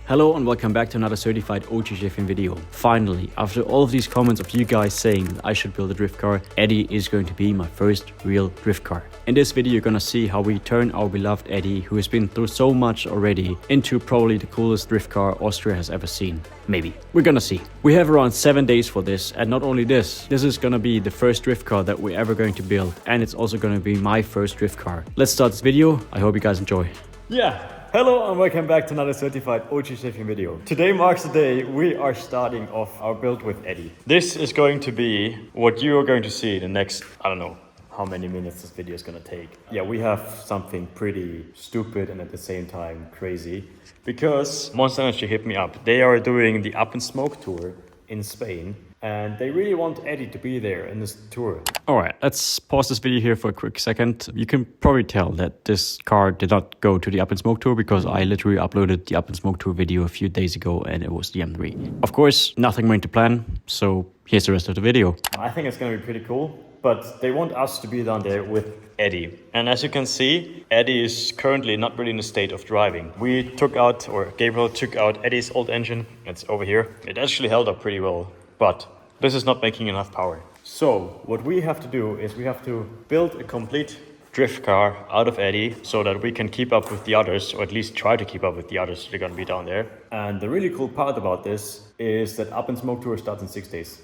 Hello and welcome back to another certified OG drifting video. Finally, after all of these comments of you guys saying that I should build a drift car, Eddie is going to be my first real drift car. In this video you're gonna see how we turn our beloved Eddie, who has been through so much already, into probably the coolest drift car Austria has ever seen. Maybe. We're gonna see. We have around 7 days for this, and not only this is gonna be the first drift car that we're ever going to build, and it's also gonna be my first drift car. Let's start this video. I hope you guys enjoy. Yeah. Hello and welcome back to another certified OG drifting video. Today marks the day we are starting off our build with Eddie. This is going to be what you are going to see in the next, I don't know how many minutes this video is going to take. Yeah, we have something pretty stupid and at the same time crazy, because Monster Energy hit me up. They are doing the Up and Smoke tour in Spain, and they really want Eddie to be there in this tour. Alright, let's pause this video here for a quick second. You can probably tell that this car did not go to the Up and Smoke tour because I literally uploaded the Up and Smoke tour video a few days ago and it was the M3. Of course, nothing went to plan, so here's the rest of the video. I think it's gonna be pretty cool, but they want us to be down there with Eddie. And as you can see, Eddie is currently not really in a state of driving. We took out, or Gabriel took out Eddie's old engine. It's over here. It actually held up pretty well, but this is not making enough power. So what we have to do is we have to build a complete drift car out of Eddie so that we can keep up with the others, or at least try to keep up with the others that are going to be down there. And the really cool part about this is that Up and Smoke tour starts in 6 days.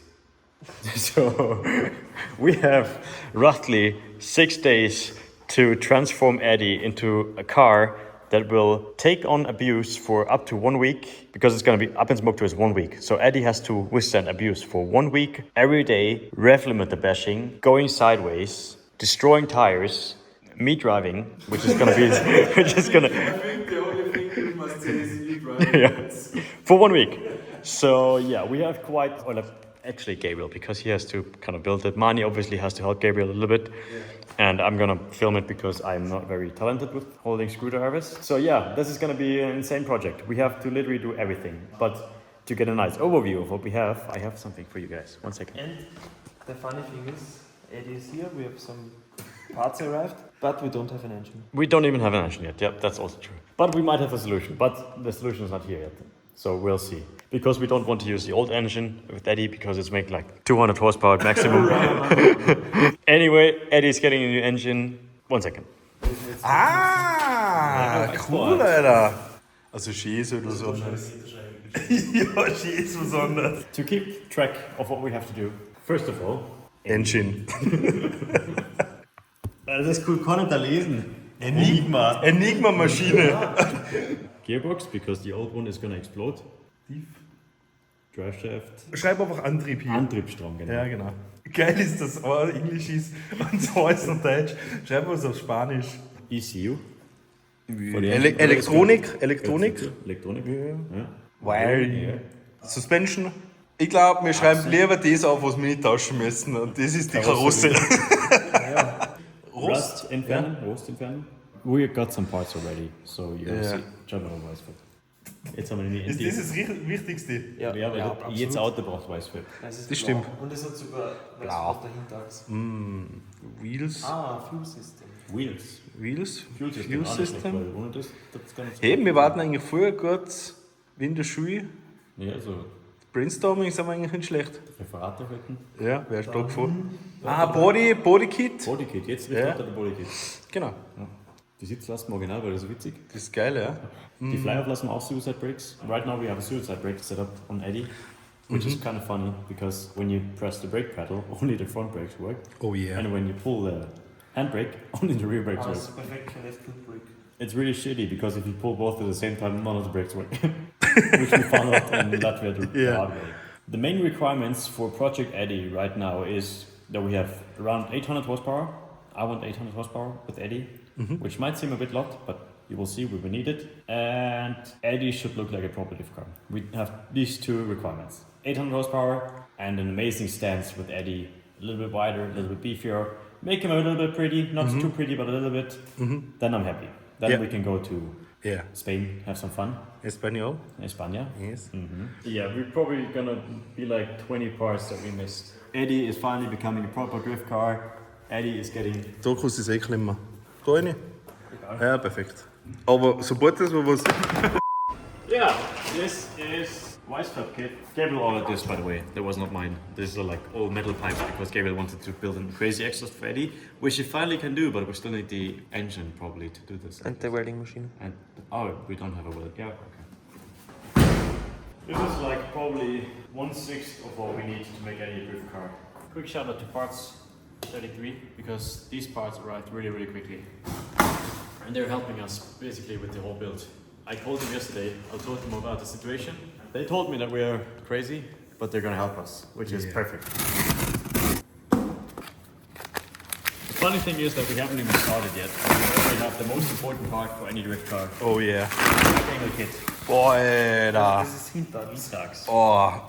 So we have roughly 6 days to transform Eddie into a car that will take on abuse for up to 1 week, because it's going to be Up and Smoke tour is 1 week. So Eddie has to withstand abuse for 1 week, every day, rev limiter bashing, going sideways, destroying tires, me driving, which is going to be, which is going to. I think the only thing you must say is me driving. Yeah, for 1 week. So yeah, we have quite, well, actually Gabriel, because he has to kind of build it. Mani obviously has to help Gabriel a little bit. Yeah. And I'm gonna film it because I'm not very talented with holding screwdrivers. So yeah, this is gonna be an insane project. We have to literally do everything. But to get a nice overview of what we have, I have something for you guys. 1 second. And the funny thing is, Eddie is here, we have some parts arrived, but we don't have an engine. We don't even have an engine yet, yep, that's also true. But we might have a solution, but the solution is not here yet. So we'll see. Because we don't want to use the old engine with Eddie because it's making like 200 horsepower at maximum. Anyway, Eddie's getting a new engine. 1 second. Cool, Alter. Also schön ist etwas anderes. Ja, schön ist was anderes. To keep track of what we have to do, first of all, Engine. Das ist cool, kann ich da lesen. Enigma-Maschine. Gearbox, because the old one is gonna explode. Drive shaft. Schreib einfach Antrieb hier. Antriebsstrang, genau. Ja, genau. Geil ist, dass A Englisch ist und so ist noch Deutsch. Schreib was auf Spanisch. ECU. Elektronik. Elektronik. Ja. Wiring. Suspension. Ich glaube, wir schreiben lieber das auf, was wir nicht tauschen müssen. Und das ist die Karosse. Rust entfernen. We got some parts already, so you see. Schauen wir mal, Weißfeld. Jetzt haben wir die ist das das Wichtigste? Ja, weil jetzt Auto braucht Weißfeld. Das stimmt. Und es hat sogar Blau auf der Hinterachse. Wheels. Fuel System. Fuel System. Hey, wir warten eigentlich voll gut wie in der Schule. Ja, so. Brainstorming sind wir eigentlich nicht schlecht. Referater halten. Ja, wer ist da gefahren? Bodykit. Bodykit, jetzt wird der Bodykit. Genau. Ja. Die Sitz lassen wir original, weil das so witzig. Das ist geil, ja. Die Fly-Off lassen wir auch Suicide Brakes. Right now we have a Suicide Brake set up on Eddie, which is kind of funny because when you press the brake pedal, only the front brakes work. Oh yeah. And when you pull the handbrake, only the rear brakes work. It's perfect for left foot brake. It's really shitty because if you pull both at the same time, none of the brakes work. Which we found out in Latvia the hard way. The main requirements for Project Eddie right now is that we have around 800 horsepower. I want 800 horsepower with Eddie, which might seem a bit lot, but you will see we will need it. And Eddie should look like a proper drift car. We have these two requirements. 800 horsepower and an amazing stance with Eddie. A little bit wider, a little bit beefier. Make him a little bit pretty, not too pretty, but a little bit. Then I'm happy. Then we can go to Spain, have some fun. España. Yes. Yeah, we're probably gonna be like 20 parts that we missed. Eddie is finally becoming a proper drift car. Eddie is getting... Da kannst du es klemmen. Da rein? Ja, perfekt. Aber sobald das mal was... Ja, This is Welding kit. Gabriel ordered this, by the way. That was not mine. These are like all metal pipes because Gabriel wanted to build a crazy exhaust for Eddie, which he finally can do, but we still need the engine probably to do this. And the welding machine. And we don't have a weld. Yeah, okay. This is like probably 1/6 of what we need to make Eddie a drift car. Quick shout out to parts 33 because these parts arrived really, really quickly. And they're helping us basically with the whole build. I told them yesterday, I told them about the situation. They told me that we are crazy, but they're gonna help us, which is perfect. The funny thing is that we haven't even started yet. We already have the most important part for any drift car. Oh yeah. Angle kit. Boah, Alter. Das ist Hintern. Oh,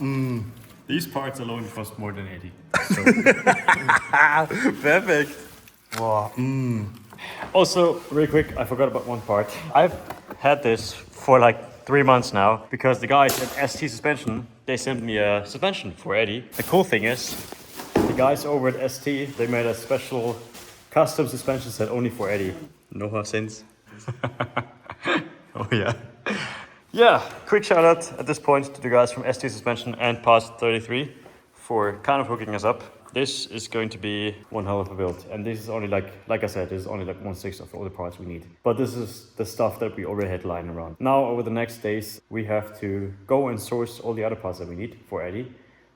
These parts alone cost more than 80. So. Perfekt. Boah, Also, really quick, I forgot about one part. I've had this for like 3 months now because the guys at ST Suspension, they sent me a suspension for Eddie. The cool thing is, the guys over at ST, they made a special custom suspension set only for Eddie. No sense. Oh yeah. Yeah, quick shout out at this point to the guys from ST Suspension and Parts 33 for kind of hooking us up. This is going to be one hell of a build, and this is only like I said, this is only like 1/6 of all the parts we need. But this is the stuff that we already had lying around. Now over the next days, we have to go and source all the other parts that we need for Eddie.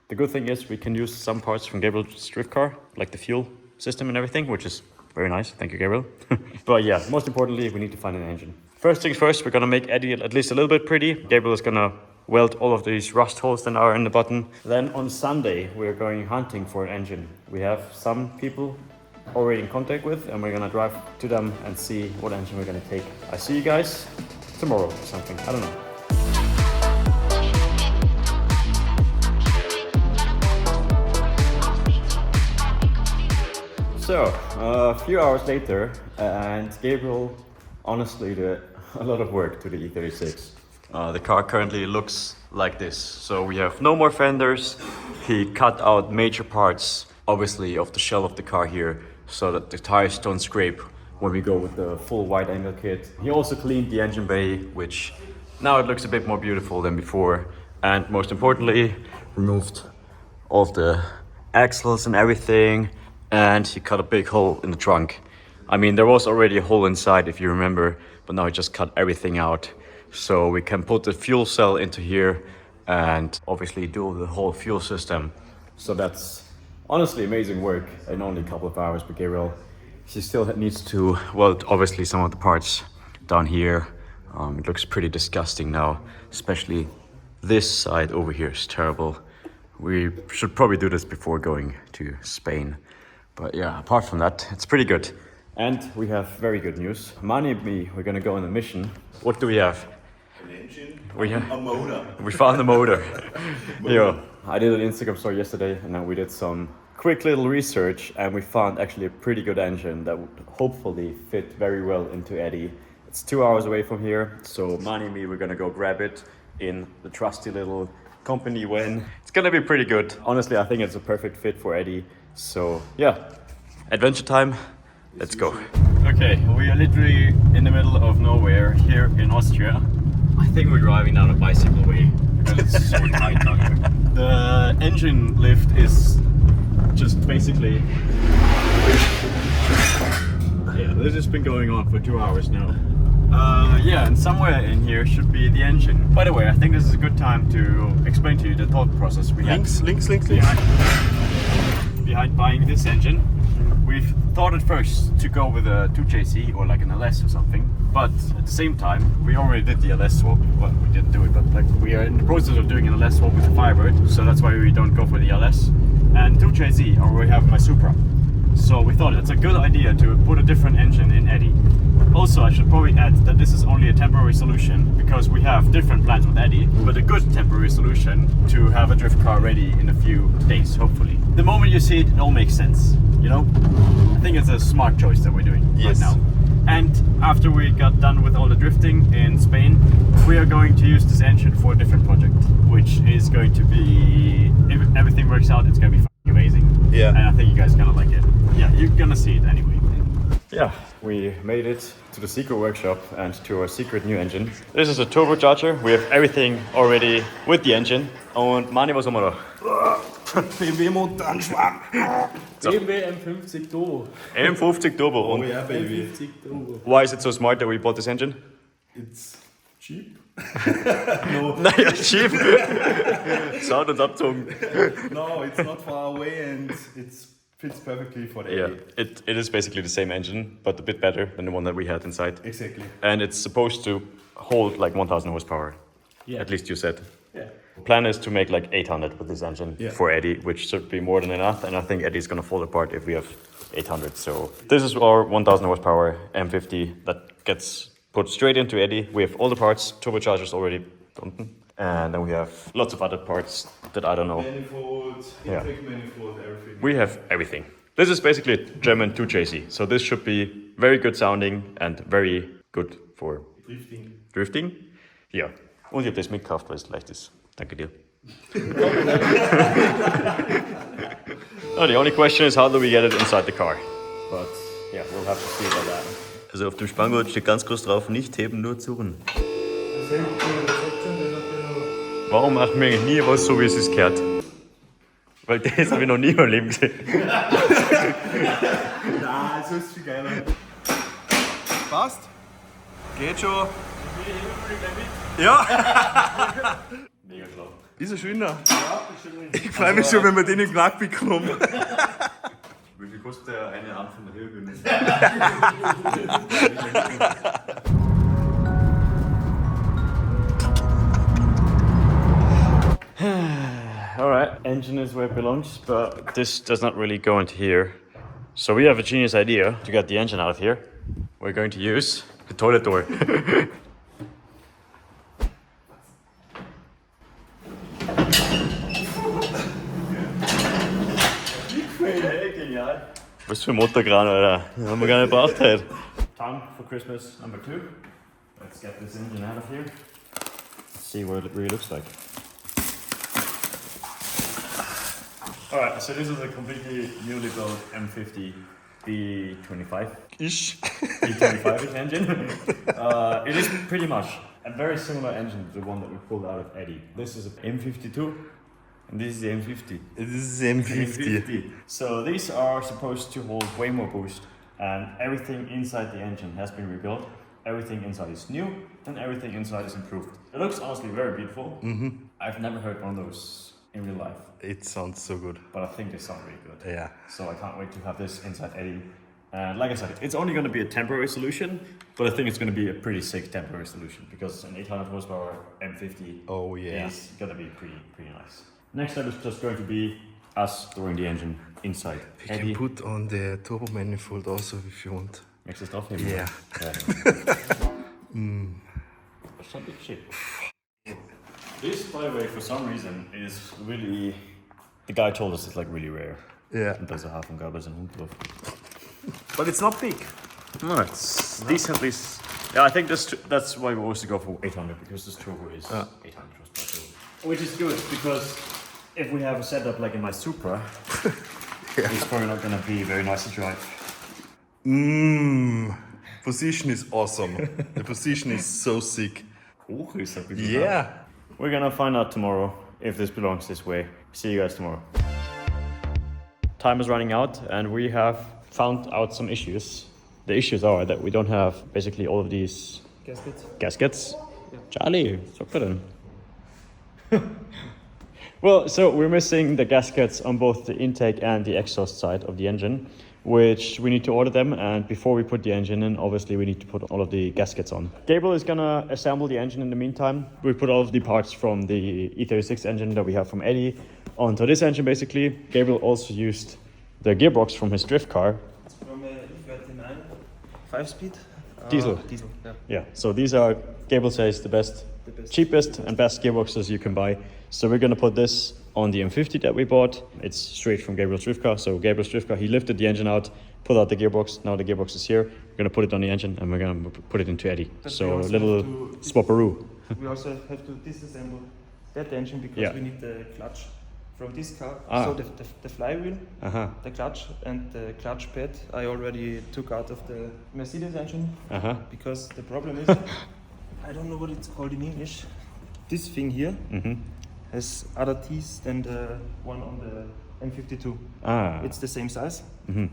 The good thing is we can use some parts from Gabriel's drift car, like the fuel system and everything, which is very nice. Thank you, Gabriel. But yeah, most importantly, we need to find an engine. First things first, we're gonna make Eddie at least a little bit pretty. Gabriel is gonna weld all of these rust holes that are in the button. Then on Sunday, we're going hunting for an engine. We have some people already in contact with, and we're gonna drive to them and see what engine we're gonna take. I see you guys tomorrow or something, I don't know. So, a few hours later, and Gabriel honestly did a lot of work to the E36. The car currently looks like this. So we have no more fenders. He cut out major parts, obviously, of the shell of the car here so that the tires don't scrape when we go with the full wide angle kit. He also cleaned the engine bay, which now it looks a bit more beautiful than before. And most importantly, removed all of the axles and everything. And he cut a big hole in the trunk. I mean, there was already a hole inside, if you remember, but now he just cut everything out. So we can put the fuel cell into here and obviously do the whole fuel system. So that's honestly amazing work in only a couple of hours. But Gabriel, he still needs to weld obviously some of the parts down here. It looks pretty disgusting now, especially this side over here is terrible. We should probably do this before going to Spain. But yeah, apart from that, it's pretty good. And we have very good news. Mani and me, we're gonna go on a mission. What do we have? An engine, a motor. We found the motor. Yeah, I did an Instagram story yesterday, and then we did some quick little research, and we found actually a pretty good engine that would hopefully fit very well into Eddie. It's 2 hours away from here, so Mani and me, we're gonna go grab it in the trusty little company van. It's gonna be pretty good. Honestly, I think it's a perfect fit for Eddie. So yeah, adventure time. Let's go. Okay, we are literally in the middle of nowhere here in Austria. I think we're driving down a bicycle way because it's so tight down here. The engine lift is just basically... Yeah, this has been going on for 2 hours now. Yeah, and somewhere in here should be the engine. By the way, I think this is a good time to explain to you the thought process we had. Links. Behind buying this engine. We've thought at first to go with a 2JZ or like an LS or something, but at the same time, we already did the LS swap. Well, we didn't do it, but like we are in the process of doing an LS swap with the Firebird, so that's why we don't go for the LS. And 2JZ, or we have my Supra. So we thought it's a good idea to put a different engine in Eddie. Also, I should probably add that this is only a temporary solution because we have different plans with Eddie, but a good temporary solution to have a drift car ready in a few days, hopefully. The moment you see it, it all makes sense, you know? I think it's a smart choice that we're doing right now. And after we got done with all the drifting in Spain, we are going to use this engine for a different project, which is going to be, if everything works out, it's going to be fucking amazing. Yeah. And I think you guys are going to like it. Yeah, you're going to see it anyway. Yeah, we made it to the secret workshop and to our secret new engine. This is a turbocharger. We have everything already with the engine. Und Mani, was haben wir da? BMW-Motor anschwamm. BMW M50 Turbo. M50 Turbo. Oh Und yeah, baby. M50 Turbo. why is it so smart that we bought this engine? It's cheap. Naja, cheap. Sound und abzogen. No, it's not far away and it fits perfectly for the Yeah, it is basically the same engine, but a bit better than the one that we had inside. Exactly. And it's supposed to hold like 1000 horsepower. Yeah. At least you said. Yeah. Plan is to make like 800 with this engine for Eddie, which should be more than enough. And I think Eddie's gonna fall apart if we have 800. So this is our 1000 horsepower M50 that gets put straight into Eddie. We have all the parts, turbochargers already done. And then we have lots of other parts that I don't know. Manifold, Yeah. intake manifold, everything. We have everything. This is basically a German 2 chassis. So this should be very good sounding and very good for drifting. Ja. Und ich habe das mitgekauft, weil es leicht ist. Danke dir. Oh, the only question is how do we get it inside the car? But yeah, we'll have to see about that. Also auf dem Spanngurt steht ganz groß drauf, nicht heben, nur zurren. Warum machen wir nie was so, wie es ist gehört? Weil das habe ich noch nie in meinem Leben gesehen. Na, so ist viel geiler. Passt? Geht schon. Ja. Mega schlau. Ist er schöner? Ich freue mich schon, wenn wir den in Knack bekommen. Wie viel kostet der eine Arm von der Höhe? Alright, engine is where it belongs, but this does not really go into here. So we have a genius idea to get the engine out of here. We're going to use the toilet door. Was für ein Motorkran, Alter. Den haben wir gar nicht gebraucht heute. Time for Christmas number 2. Let's get this engine out of here. See what it really looks like. Alright, so this is a completely newly built M50 B25. B25-ish engine. It is pretty much a very similar engine to the one that we pulled out of Eddie. This is an M52 and this is the M50. This is M50. So these are supposed to hold way more boost, and everything inside the engine has been rebuilt. Everything inside is new and everything inside is improved. It looks honestly very beautiful. I've never heard one of those in real life, It sounds so good. but I think they sound really good. Yeah. So I can't wait to have this inside Eddie. And like I said, it's only going to be a temporary solution, but I think it's going to be a pretty sick temporary solution because an 800 horsepower M50 Oh yeah. is going to be pretty nice. Next step is just going to be us throwing the engine inside You Eddie. can put on the turbo manifold also if you want. Next is aufnehmen. Yeah. That's not big shit. This, by the way, for some reason, is really. The guy told us it's like really rare. Yeah. Und da Hafen gab es ein Hund drauf. But it's not big. No, it's decently. Yeah, I think that's why we always go for 800 because this turbo is 800 horsepower. Which is good because if we have a setup like in my Supra, it's probably not gonna be very nice to drive. Position is awesome. The position is so sick. Yeah. We're gonna find out tomorrow if this belongs this way. See you guys tomorrow. Time is running out and we have found out some issues. The issues are that we don't have basically all of these gaskets. Charlie, sag für den. Well, so we're missing the gaskets on both the intake and the exhaust side of the engine, which we need to order them. And before we put the engine in, obviously we need to put all of the gaskets on. Gabriel is gonna assemble the engine in the meantime. We put all of the parts from the E36 engine that we have from Eddie onto this engine basically. Gabriel also used the gearbox from his drift car. It's from a E39 5-speed. Diesel. Diesel, yeah. Yeah, so these are, Gabriel says, the best, cheapest and best gearboxes you can buy. So we're gonna put this on the M50 that we bought. It's straight from Gabriel's drift car. So Gabriel's drift car, he lifted the engine out, pulled out the gearbox. Now the gearbox is here. We're gonna put it on the engine and we're gonna put it into Eddie. But So we a also little have to swapperoo. We also have to disassemble that engine because Yeah. we need the clutch from this car. Ah. So the flywheel, Uh-huh. the clutch and the clutch pad I already took out of the Mercedes engine Uh-huh. because the problem is, I don't know what it's called in English. This thing here has other teeth than the one on the M52. Ah. It's the same size,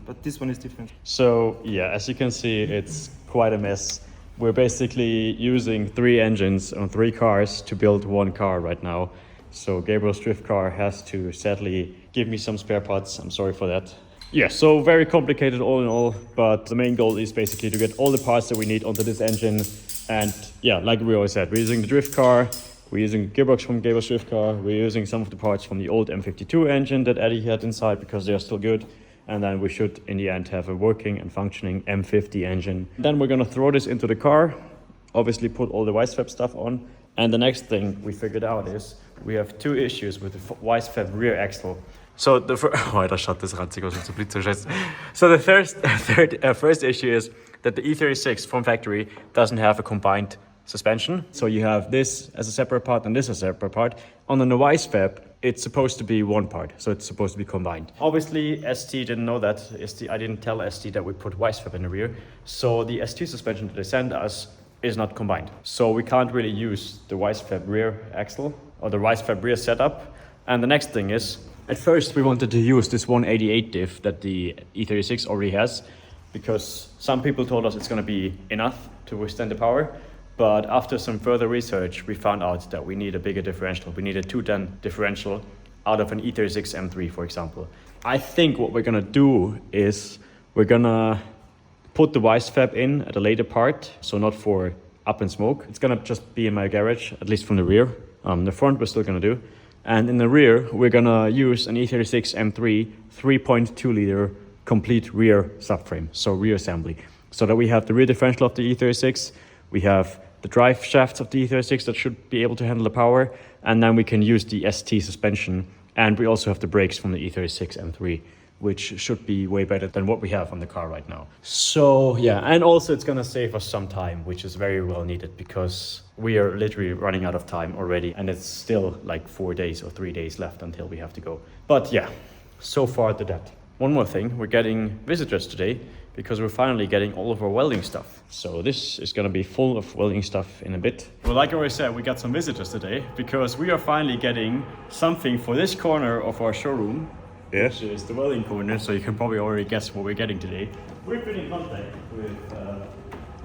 but this one is different. So yeah, as you can see, it's quite a mess. We're basically using 3 engines on 3 cars to build 1 car right now. So Gabriel's drift car has to sadly give me some spare parts. I'm sorry for that. Yeah, so very complicated all in all, but the main goal is basically to get all the parts that we need onto this engine. And yeah, like we always said, we're using the drift car, we're using gearbox from Gabriel's drift car, we're using some of the parts from the old M52 engine that Eddie had inside because they're still good. And then we should, in the end, have a working and functioning M50 engine. Then we're gonna throw this into the car, obviously put all the Wisefab stuff on. And the next thing we figured out is we have 2 issues with the Wisefab rear axle. So the first issue is that the E36 from factory doesn't have a combined suspension. So you have this as a separate part and this as a separate part. On the Wisefab, it's supposed to be one part, so it's supposed to be combined. Obviously, ST didn't know that. I didn't tell ST that we put Wisefab in the rear. So the ST suspension that they sent us is not combined. So we can't really use the Wisefab rear axle or the Wisefab rear setup. And the next thing is, at first we wanted to use this 188 diff that the E36 already has, because some people told us it's going to be enough to withstand the power. But after some further research, we found out that we need a bigger differential. We need a 210 differential out of an E36 M3, for example. I think what we're gonna do is we're gonna put the Wisefab in at a later part, so not for up and smoke. It's gonna just be in my garage, at least from the rear. The front we're still gonna do. And in the rear, we're gonna use an E36 M3 3.2 liter complete rear subframe, so rear assembly. So that we have the rear differential of the E36, we have the drive shafts of the E36 that should be able to handle the power, and then we can use the ST suspension, and we also have the brakes from the E36 M3, which should be way better than what we have on the car right now. So yeah, and also it's gonna save us some time, which is very well needed because we are literally running out of time already, and it's still like 4 days or 3 days left until we have to go. But yeah, so far to that. One more thing, we're getting visitors today because we're finally getting all of our welding stuff. So this is gonna be full of welding stuff in a bit. Well, like I always said, we got some visitors today because we are finally getting something for this corner of our showroom. Yes. Which is the welding corner, so you can probably already guess what we're getting today. We've been in contact with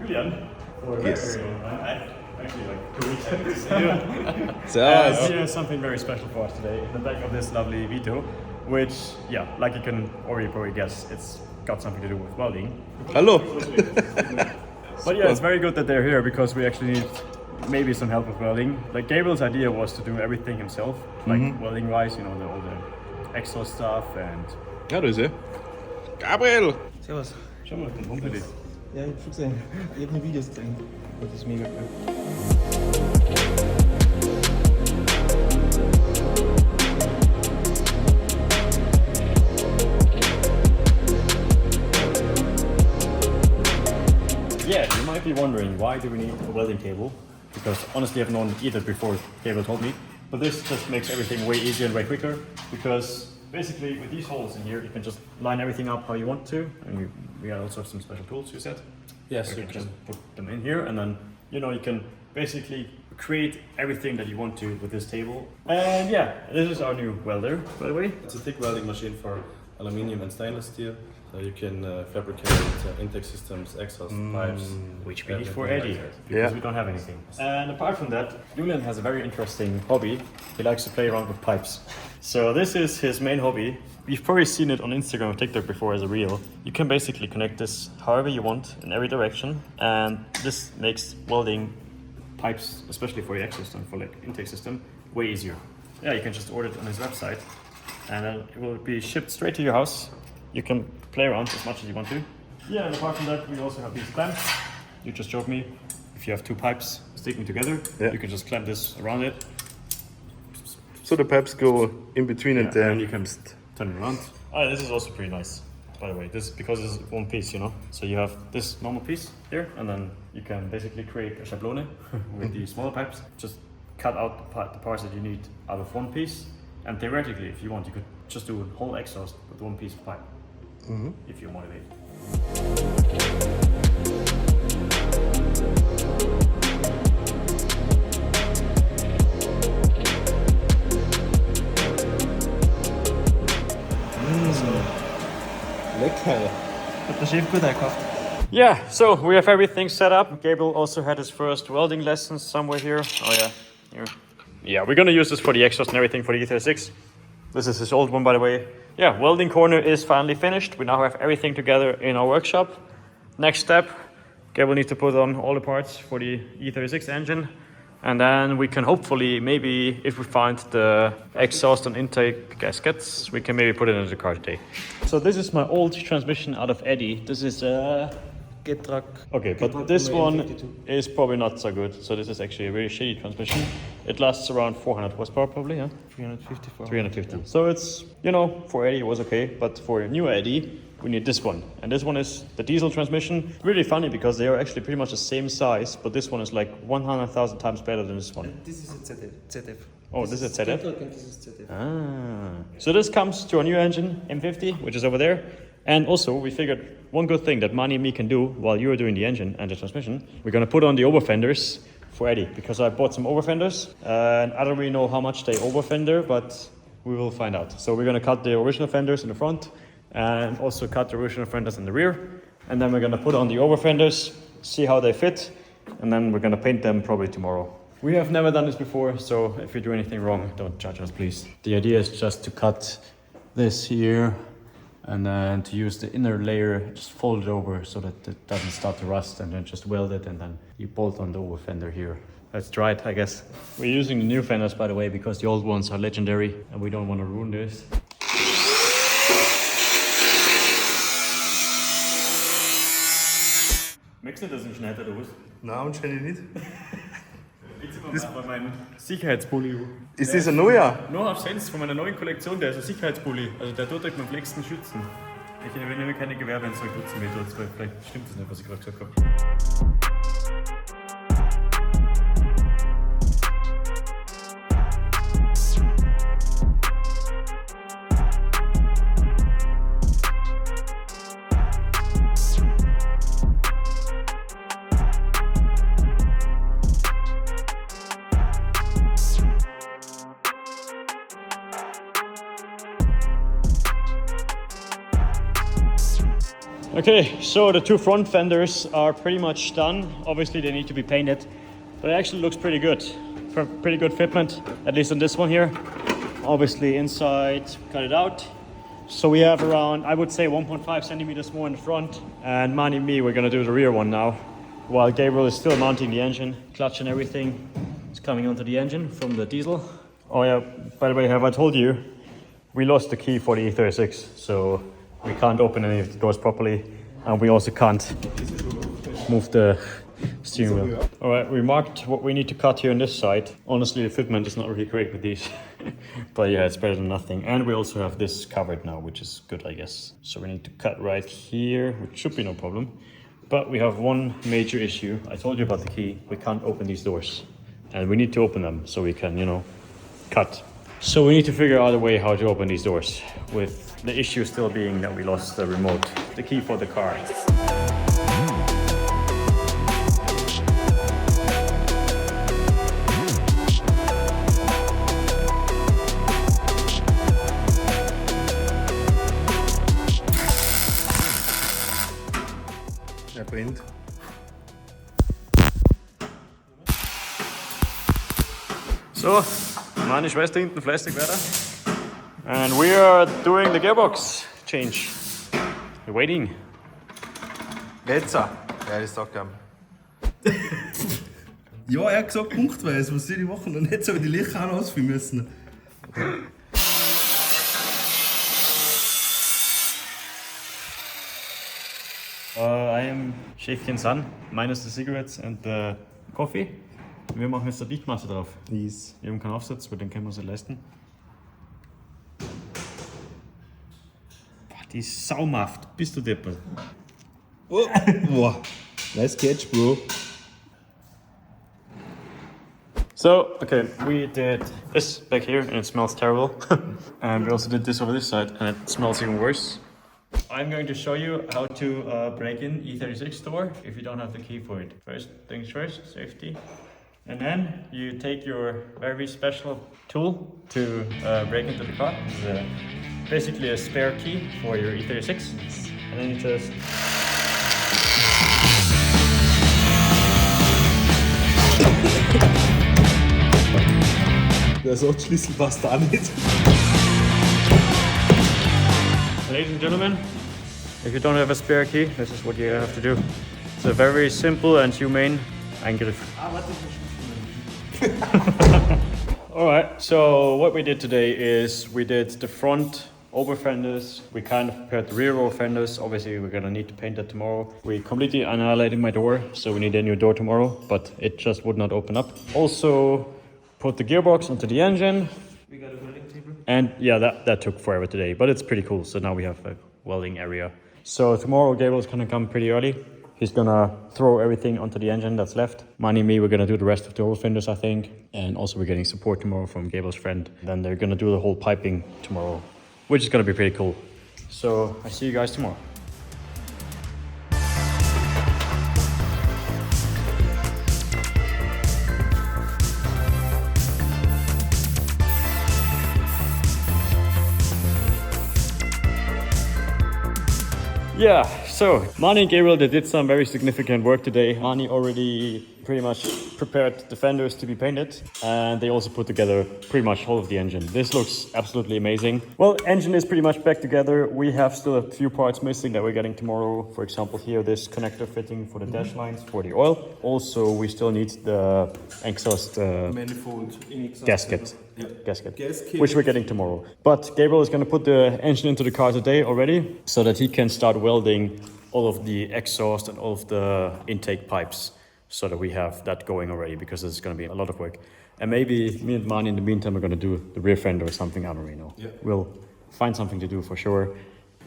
Julian for a very long time. Actually, like 2 weeks. So, He has something very special for us today in the back of this lovely Vito, which, yeah, like you can already probably guess, it's got something to do with welding. hello. But yeah, it's very good that they're here because we actually need maybe some help with welding. Like Gabriel's idea was to do everything himself, like welding wise, you know, all the extra stuff and... Ja, da ist er. Gabriel! Servus. Schau mal, den Pumpe die. Ja, ich hab schon gesehen. Ich hab mir Videos gesehen. Das ist mega cool. Yeah, you might be wondering why do we need a welding table? Because honestly I've known either before Gabriel told me. But this just makes everything way easier and way quicker because basically with these holes in here you can just line everything up how you want to, and we also have some special tools, you said? Yes, you can just put them in here and then you can basically create everything that you want to with this table. And yeah, this is our new welder, by the way. It's a thick welding machine for aluminium and stainless steel. So you can fabricate intake systems, exhaust pipes. Which we need everything for like Eddie, that. because we don't have anything. And apart from that, Julian has a very interesting hobby. He likes to play around with pipes. So this is his main hobby. You've probably seen it on Instagram or TikTok before as a reel. You can basically connect this however you want in every direction, and this makes welding pipes, especially for your exhaust and for like intake system, way easier. Yeah, you can just order it on his website, and then it will be shipped straight to your house. You can play around as much as you want to. Yeah, and apart from that, we also have these clamps. You just showed me, if you have 2 pipes sticking together, you can just clamp this around it. So the pipes go in between and then you can turn it around. Oh, this is also pretty nice, by the way. This because it's one piece, So you have this normal piece here, and then you can basically create a schablone with the smaller pipes. Just cut out the parts that you need out of one piece, And theoretically, if you want, you could just do a whole exhaust with one piece of pipe, if you're motivated. Lecker. Hat der Chef gut eingekauft. Yeah, so we have everything set up. Gabriel also had his first welding lessons somewhere here. Oh yeah, here. Yeah, we're gonna use this for the exhaust and everything for the E36. This is his old one, by the way. Yeah, welding corner is finally finished. We now have everything together in our workshop. Next step, Gabriel needs to put on all the parts for the E36 engine. And then we can hopefully, maybe if we find the exhaust and intake gaskets, we can maybe put it into the car today. So this is my old transmission out of Eddie. This is Getrag. okay, but this one is probably not so good. So this is actually a very shitty transmission. It lasts around 400 horsepower probably, yeah? 350. 350. Yeah. So it's, you know, for Eddie it was okay, but for a new Eddie, we need this one. And this one is the diesel transmission. Really funny because they are actually pretty much the same size, but this one is like 100,000 times better than this one. This is a ZF. Oh, this is a ZF? Getrag and this is ZF. Ah. So this comes to our new engine, M50, which is over there. And also, we figured one good thing that Mani and me can do while you're doing the engine and the transmission, we're gonna put on the overfenders for Eddie, because I bought some overfenders, and I don't really know how much they overfender, but we will find out. So we're gonna cut the original fenders in the front, and also cut the original fenders in the rear, and then we're gonna put on the overfenders, see how they fit, and then we're gonna paint them probably tomorrow. We have never done this before, so if you do anything wrong, don't judge us, please. The idea is just to cut this here, and then to use the inner layer, just fold it over so that it doesn't start to rust, and then just weld it, and then you bolt on the over fender here. Let's try it, I guess. We're using the new fenders, by the way, because the old ones are legendary, and we don't want to ruin this. Merkst du das nicht schnell, oder was? Nein, anscheinend nicht. Das war mein Sicherheitspulli. Ist das ein neuer? No Half Sense von meiner neuen Kollektion, der ist ein Sicherheitspulli. Also der tut euch beim Flexen schützen. Ich nehme keine Gewehr, wenn es euch nutzen wird, weil vielleicht stimmt das nicht, was ich gerade gesagt habe. Okay, so the two front fenders are pretty much done. Obviously they need to be painted, but it actually looks pretty good. Pretty good fitment, at least on this one here. Obviously inside, cut it out. So we have around, I would say 1.5 centimeters more in the front, and Mani and me, we're gonna do the rear one now, while Gabriel is still mounting the engine. Clutch and everything is coming onto the engine from the diesel. Oh yeah, by the way, have I told you, we lost the key for the E36, so we can't open any of the doors properly, and we also can't move the steering wheel. All right, we marked what we need to cut here on this side. Honestly, the fitment is not really great with these, but yeah, it's better than nothing. And we also have this covered now, which is good, I guess. So we need to cut right here, which should be no problem. But we have one major issue. I told you about the key. We can't open these doors, and we need to open them so we can, you know, cut. So we need to figure out a way how to open these doors, with the issue still being that we lost the remote, the key for the car. Er brennt. So, meine Schwester hinten fleißig weiter. And we are doing the gearbox change. We're waiting. Jetzt. Ja, das sagt er. Ja, er hat gesagt punktweise, was soll ich machen? Und jetzt habe ich die Lichter auch noch ausführen müssen. I am Schäfchen's son, minus the cigarettes and the coffee. Wir machen jetzt eine Dichtmasse drauf. Nice. Wir haben keinen Aufsatz, weil den können wir uns nicht leisten. Boah, die ist saumaft. Bist du deppert? Oh, boah. Nice catch, Bro. So, okay, we did this back here and it smells terrible. And we also did this over this side and it smells even worse. I'm going to show you how to break in E36 door if you don't have the key for it. First things first, safety. And then you take your very special tool to break into the car. It's basically a spare key for your E36. And then you just... Der Ersatzschlüssel passt auch nicht. Ladies and gentlemen, if you don't have a spare key, this is what you have to do. It's a very simple and humane Eingriff. Alright, so what we did today is we did the front over fenders, we kind of prepared the rear row fenders. Obviously we're gonna need to paint that tomorrow. We completely annihilated my door, so we need a new door tomorrow, but it just would not open up. Also put the gearbox onto the engine. We got a welding table. And yeah, that took forever today, but it's pretty cool. So now we have a welding area. So tomorrow Gabriel's gonna come pretty early. He's gonna throw everything onto the engine that's left. Mani and me, we're gonna do the rest of the over fenders, I think. And also we're getting support tomorrow from Gabriel's friend. Then they're gonna do the whole piping tomorrow, which is gonna be pretty cool. So I see you guys tomorrow. Yeah, so Mani and Gabriel, they did some very significant work today. Mani already pretty much prepared the fenders to be painted, and they also put together pretty much all of the engine. This looks absolutely amazing. Well, engine is pretty much back together. We have still a few parts missing that we're getting tomorrow. For example, here, this connector fitting for the dash lines for the oil. Also, we still need the exhaust Manifold gasket. Gasket. Which we're getting tomorrow. But Gabriel is going to put the engine into the car today already, so that he can start welding all of the exhaust and all of the intake pipes, so that we have that going already, because it's going to be a lot of work. And maybe me and Mani in the meantime are going to do the rear fender or something. I don't really know. Yeah. We'll find something to do for sure.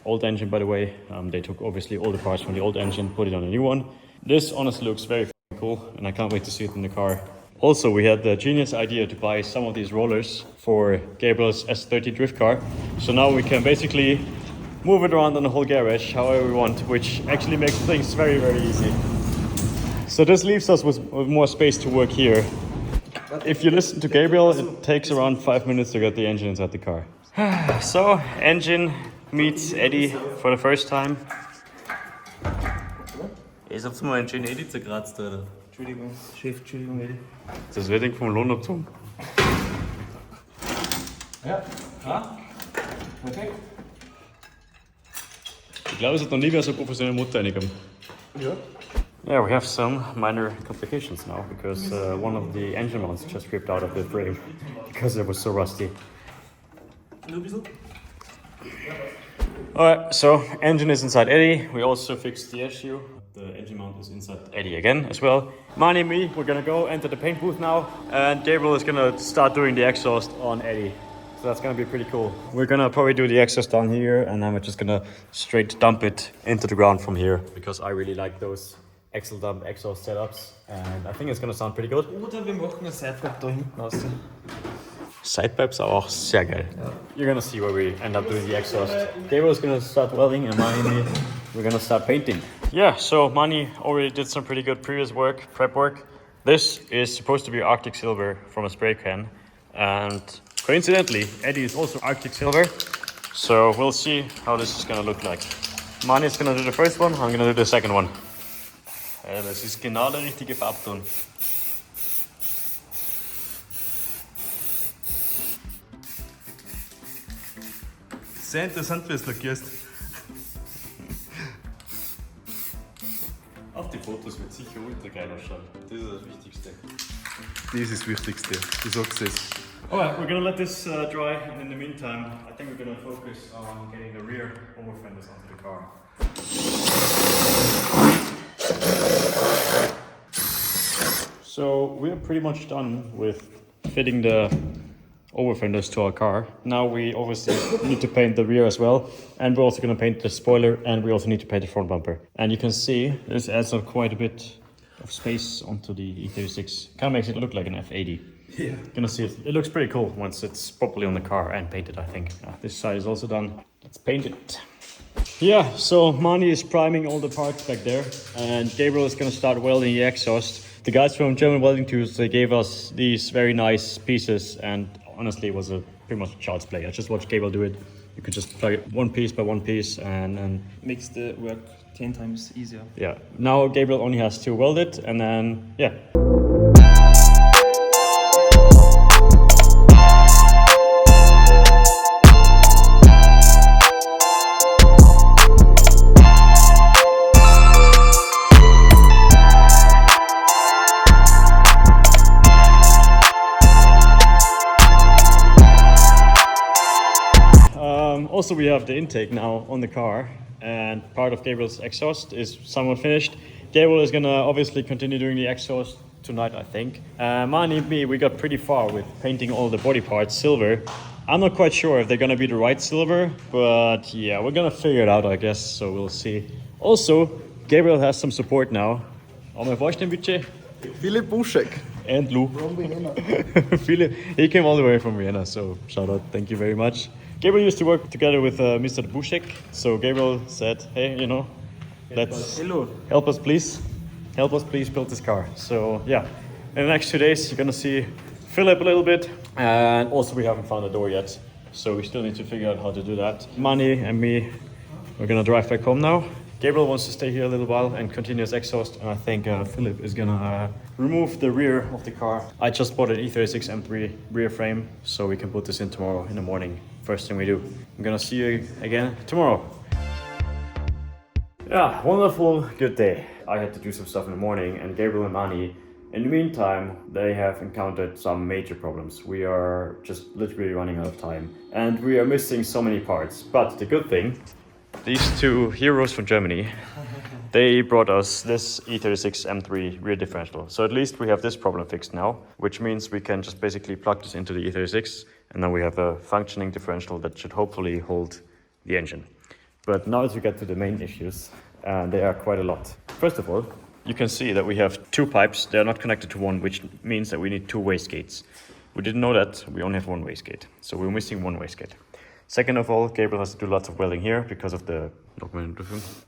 Old engine, by the way. They took obviously all the parts from the old engine, put it on a new one. This honestly looks very cool, and I can't wait to see it in the car. Also, we had the genius idea to buy some of these rollers for Gabriel's S30 drift car. So now we can basically move it around on the whole garage however we want, which actually makes things very, very easy. So this leaves us with more space to work here. If you listen to Gabriel, it takes around 5 minutes to get the engine inside the car. So, engine meets Eddie for the first time. Ich hab's mal einen schönen Edit zerkratzt, oder? Entschuldigung, Chef, Entschuldigung, Eddie. Das ist das Wedding vom Lohnabzug. Ja, klar. Perfekt. Ich glaube, es hat noch nie mehr so professionelle Mutter reingekommen. Ja. Yeah, we have some minor complications now, because one of the engine mounts just ripped out of the frame because it was so rusty. Alright, so engine is inside Eddie. We also fixed the issue. The engine mount is inside Eddie again as well. Mani and me, we're gonna go enter the paint booth now, and Gabriel is gonna start doing the exhaust on Eddie. So that's gonna be pretty cool. We're gonna probably do the exhaust down here, and then we're just gonna straight dump it into the ground from here, because I really like those Excel dump exhaust setups, and I think it's gonna sound pretty good. Oder wir machen eine Sidepipe da hinten raus. Sidepipes are auch sehr geil. Yeah. You're gonna see where we end up doing the exhaust. Gabriel's gonna start welding, and Mani, we're gonna start painting. Yeah, so Mani already did some pretty good previous work, prep work. This is supposed to be Arctic Silver from a spray can, and coincidentally, Eddie is also Arctic Silver. So we'll see how this is gonna look like. Mani is gonna do the first one, I'm gonna do the second one. Das ist genau der richtige Farbton. Sehr interessant, wie du es lackierst. Auf die Fotos wird sicher ultra geil ausschauen. Das ist das Wichtigste. Das ist das Wichtigste, du sagst es. Alright, we're gonna let this dry, and in the meantime, I think we're gonna focus on getting the rear over fenders onto the car. So we're pretty much done with fitting the over fenders to our car. Now we obviously need to paint the rear as well, and we're also going to paint the spoiler, and we also need to paint the front bumper. And you can see this adds up quite a bit of space onto the E36. Kind of makes it look like an F80. Yeah. Gonna see it. It looks pretty cool once it's properly on the car and painted, I think. This side is also done. Let's paint it. Yeah, so Mani is priming all the parts back there, and Gabriel is gonna start welding the exhaust. The guys from German Welding Tools, they gave us these very nice pieces, and honestly, it was pretty much child's play. I just watched Gabriel do it. You could just plug it one piece by one piece, and Makes the work 10 times easier. yeah. Now Gabriel only has to weld it, and then yeah. Also, we have the intake now on the car, and part of Gabriel's exhaust is somewhat finished. Gabriel is gonna obviously continue doing the exhaust tonight, I think. Mani and me, we got pretty far with painting all the body parts silver. I'm not quite sure if they're gonna be the right silver, but yeah, we're gonna figure it out, I guess, so we'll see. Also, Gabriel has some support now. MostWantedPhonk Philipp Buschek. and Lou. From Vienna. Philip, he came all the way from Vienna, so shout out, thank you very much. Gabriel used to work together with Mr. Buschek, so Gabriel said, hey, you know, let's help us please build this car. So yeah, in the next 2 days you're gonna see Philip a little bit, and also we haven't found a door yet, so we still need to figure out how to do that. Mani and me, we're gonna drive back home now. Gabriel wants to stay here a little while and continue his exhaust, and I think Philip is gonna remove the rear of the car. I just bought an E36 M3 rear frame, so we can put this in tomorrow in the morning. First thing we do. I'm gonna see you again tomorrow. Yeah, wonderful, good day. I had to do some stuff in the morning, and Gabriel and Mani, in the meantime, they have encountered some major problems. We are just literally running out of time, and we are missing so many parts. But the good thing, these two heroes from Germany, they brought us this E36 M3 rear differential. So at least we have this problem fixed now, which means we can just basically plug this into the E36, and then we have a functioning differential that should hopefully hold the engine. But now as we get to the main issues, there are quite a lot. First of all, you can see that we have two pipes. They are not connected to one, which means that we need two wastegates. We didn't know that. We only have one wastegate. So we're missing one wastegate. Second of all, Gabriel has to do lots of welding here because of the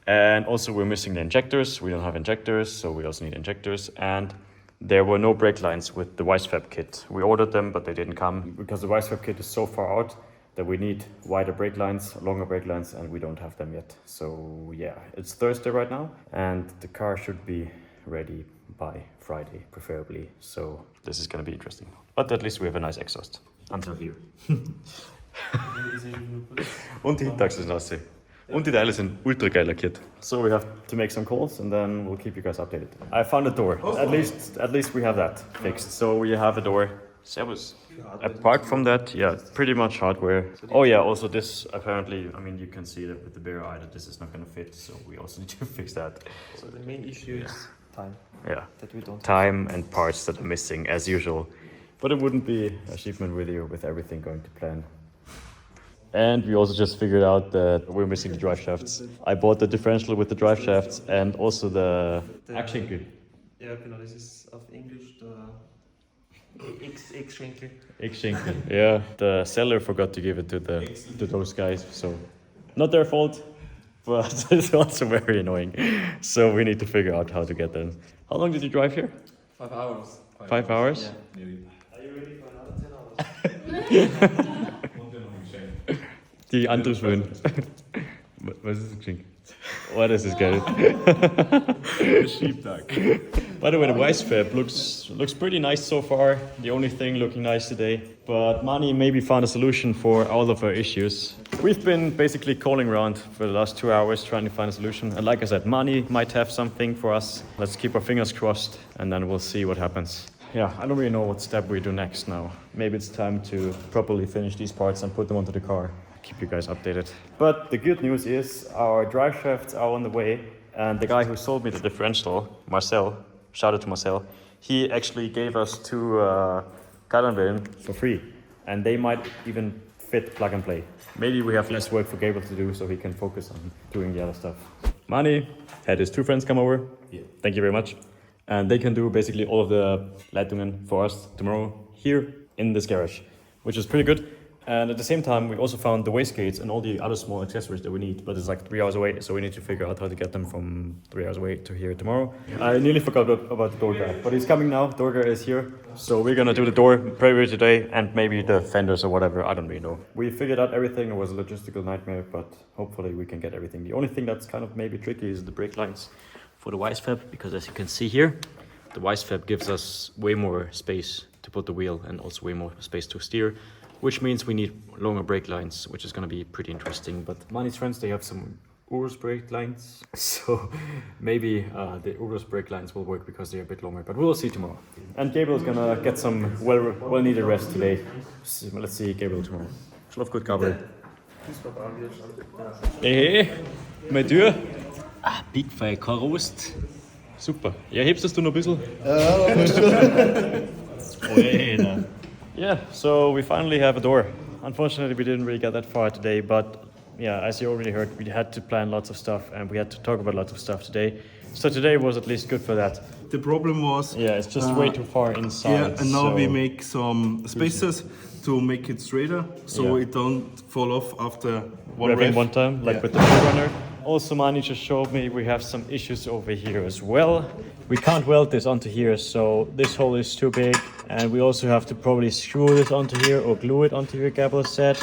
and also we're missing the injectors. We don't have injectors, so we also need injectors. And there were no brake lines with the Weisfab kit. We ordered them, but they didn't come because the Weisfab kit is so far out that we need wider brake lines, longer brake lines, and we don't have them yet. So yeah, it's Thursday right now, and the car should be ready by Friday, preferably. So this is gonna be interesting. But at least we have a nice exhaust until here. Und die Hinterachse sind aussehen. Und die Teile sind ultra geil lackiert. So we have to make some calls, and then we'll keep you guys updated. I found a door. At least we have that fixed. So we have a door. Servus. Apart from that, yeah, pretty much hardware. Oh yeah, also this apparently, I mean, you can see that with the bare eye that this is not gonna fit, so we also need to fix that. So the main issue is time. Yeah, That we don't time and parts that are missing as usual. But it wouldn't be an achievement video with everything going to plan. And we also just figured out that we're missing the drive shafts. I bought the differential with the drive shafts and also the Achschenkel. Ja, genau, das ist auf Englisch der X-Schenkel. X-Schenkel. Yeah, the seller forgot to give it to those guys, so not their fault, but it's also very annoying. So we need to figure out how to get them. How long did you drive here? 5 hours. 5 hours? Yeah, nearly. Are you ready for another 10 hours? Die Antriebswöhnen. Was ist das Geschenk? Oh, das ist geil. Sheepdog. By the way, the Weisfab looks pretty nice so far. The only thing looking nice today. But Mani maybe found a solution for all of our issues. We've been basically calling around for the last 2 hours trying to find a solution. And like I said, Mani might have something for us. Let's keep our fingers crossed, and then we'll see what happens. Yeah, I don't really know what step we do next now. Maybe it's time to properly finish these parts and put them onto the car. Keep you guys updated. But the good news is our drive shafts are on the way, and the guy who sold me the differential, Marcel, shout out to Marcel, he actually gave us 2 Kardanwellen for free, and they might even fit plug and play. Maybe we have less work for Gabriel to do, so he can focus on doing the other stuff. Mani had his 2 friends come over. Yeah. Thank you very much. And they can do basically all of the Leitungen for us tomorrow. here in this garage, which is pretty good. And at the same time, we also found the wastegates and all the other small accessories that we need, but it's like 3 hours away, so we need to figure out how to get them from 3 hours away to here tomorrow. I nearly forgot about the door guy, but he's coming now. Door guy is here, so we're gonna do the door probably today and maybe the fenders or whatever. I don't really know. We figured out everything. It was a logistical nightmare, but hopefully we can get everything. The only thing that's kind of maybe tricky is the brake lines for the Wisefab, because as you can see here, the Wisefab gives us way more space to put the wheel and also way more space to steer, which means we need longer brake lines, which is going to be pretty interesting. But Mani's friends, they have some Urus brake lines, so maybe the Urus brake lines will work because they're a bit longer, but we'll see tomorrow. And Gabriel's gonna get some well-needed rest today. Let's see Gabriel tomorrow. Schlaf gut, Gabriel. Hey, mein Tür. Ah, Big Fire, kein Rost. Super. Ja, hebst das du noch ein bisschen? Ja, yeah, so we finally have a door. Unfortunately, we didn't really get that far today, but yeah, as you already heard, we had to plan lots of stuff and we had to talk about lots of stuff today. So today was at least good for that. The problem was... Yeah, it's just way too far inside. Yeah, and now we make some spaces to make it straighter, so it don't fall off after one time, like with the runner. Also, Mani just showed me we have some issues over here as well. We can't weld this onto here, so this hole is too big. And we also have to probably screw this onto here or glue it onto here, Gabriel said.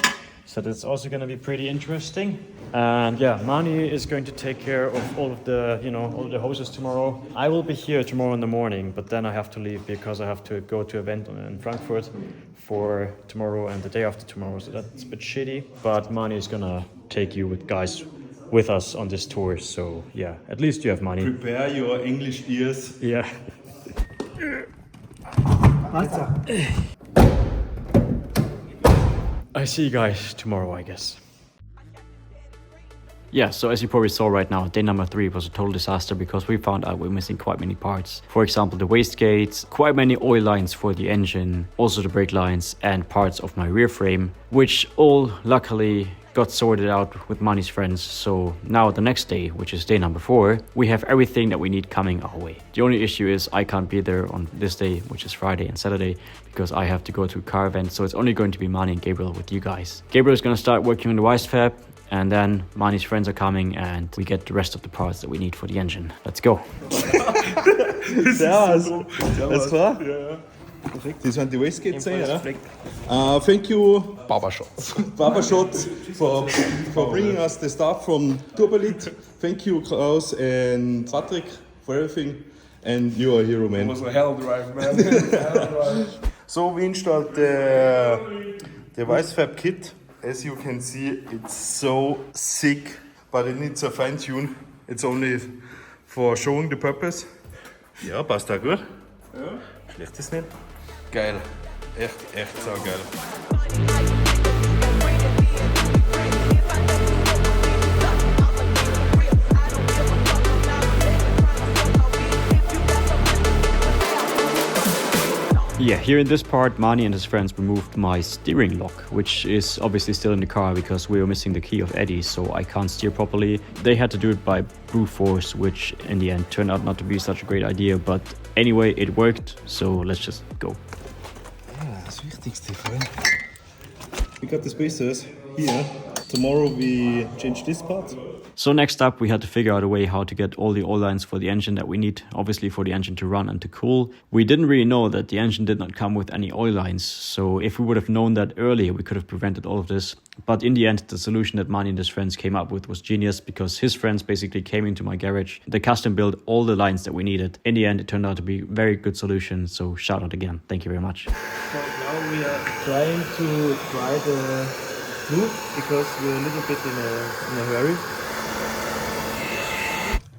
So that's also going to be pretty interesting. And yeah, Mani is going to take care of all of the, all of the hoses tomorrow. I will be here tomorrow in the morning, but then I have to leave because I have to go to an event in Frankfurt for tomorrow and the day after tomorrow. So that's a bit shitty. But Mani is going to take you guys with us on this tour. So yeah, at least you have money. Prepare your English ears. Yeah. I see you guys tomorrow, I guess. Yeah, so as you probably saw right now, day number 3 was a total disaster because we found out we're missing quite many parts. For example, the wastegates, quite many oil lines for the engine, also the brake lines and parts of my rear frame, which all luckily got sorted out with Mani's friends. So now the next day, which is day number 4, we have everything that we need coming our way. The only issue is I can't be there on this day, which is Friday and Saturday, because I have to go to a car event. So it's only going to be Mani and Gabriel with you guys. Gabriel is going to start working on the Wisefab, and then Mani's friends are coming and we get the rest of the parts that we need for the engine. Let's go. Servus. Alles klar? Ja. Perfekt. Das sind die Wastegates, ja? Thank you, Barbershots, for bringing us the stuff from Turbolit. Thank you, Klaus and Patrick, for everything. And you are a hero, man. It was a hell drive, man. So we installed the Wisefab kit. As you can see, it's so sick, but it needs a fine tune. It's only for showing the purpose. Ja, passt da gut. Ja. Schlecht ist nicht. Geil. Echt so geil. Yeah, here in this part, Mani and his friends removed my steering lock, which is obviously still in the car because we were missing the key of Eddie, so I can't steer properly. They had to do it by brute force, which in the end turned out not to be such a great idea, but anyway, it worked, so let's just go. Yeah, das Wichtigste, Freund. We got the spacers here. Tomorrow we change this part. So next up, we had to figure out a way how to get all the oil lines for the engine that we need, obviously for the engine to run and to cool. We didn't really know that the engine did not come with any oil lines, so if we would have known that earlier, we could have prevented all of this. But in the end, the solution that Mani and his friends came up with was genius because his friends basically came into my garage. They custom built all the lines that we needed. In the end, it turned out to be a very good solution, so shout out again. Thank you very much. So now we are trying to try the move because we're a little bit in a hurry.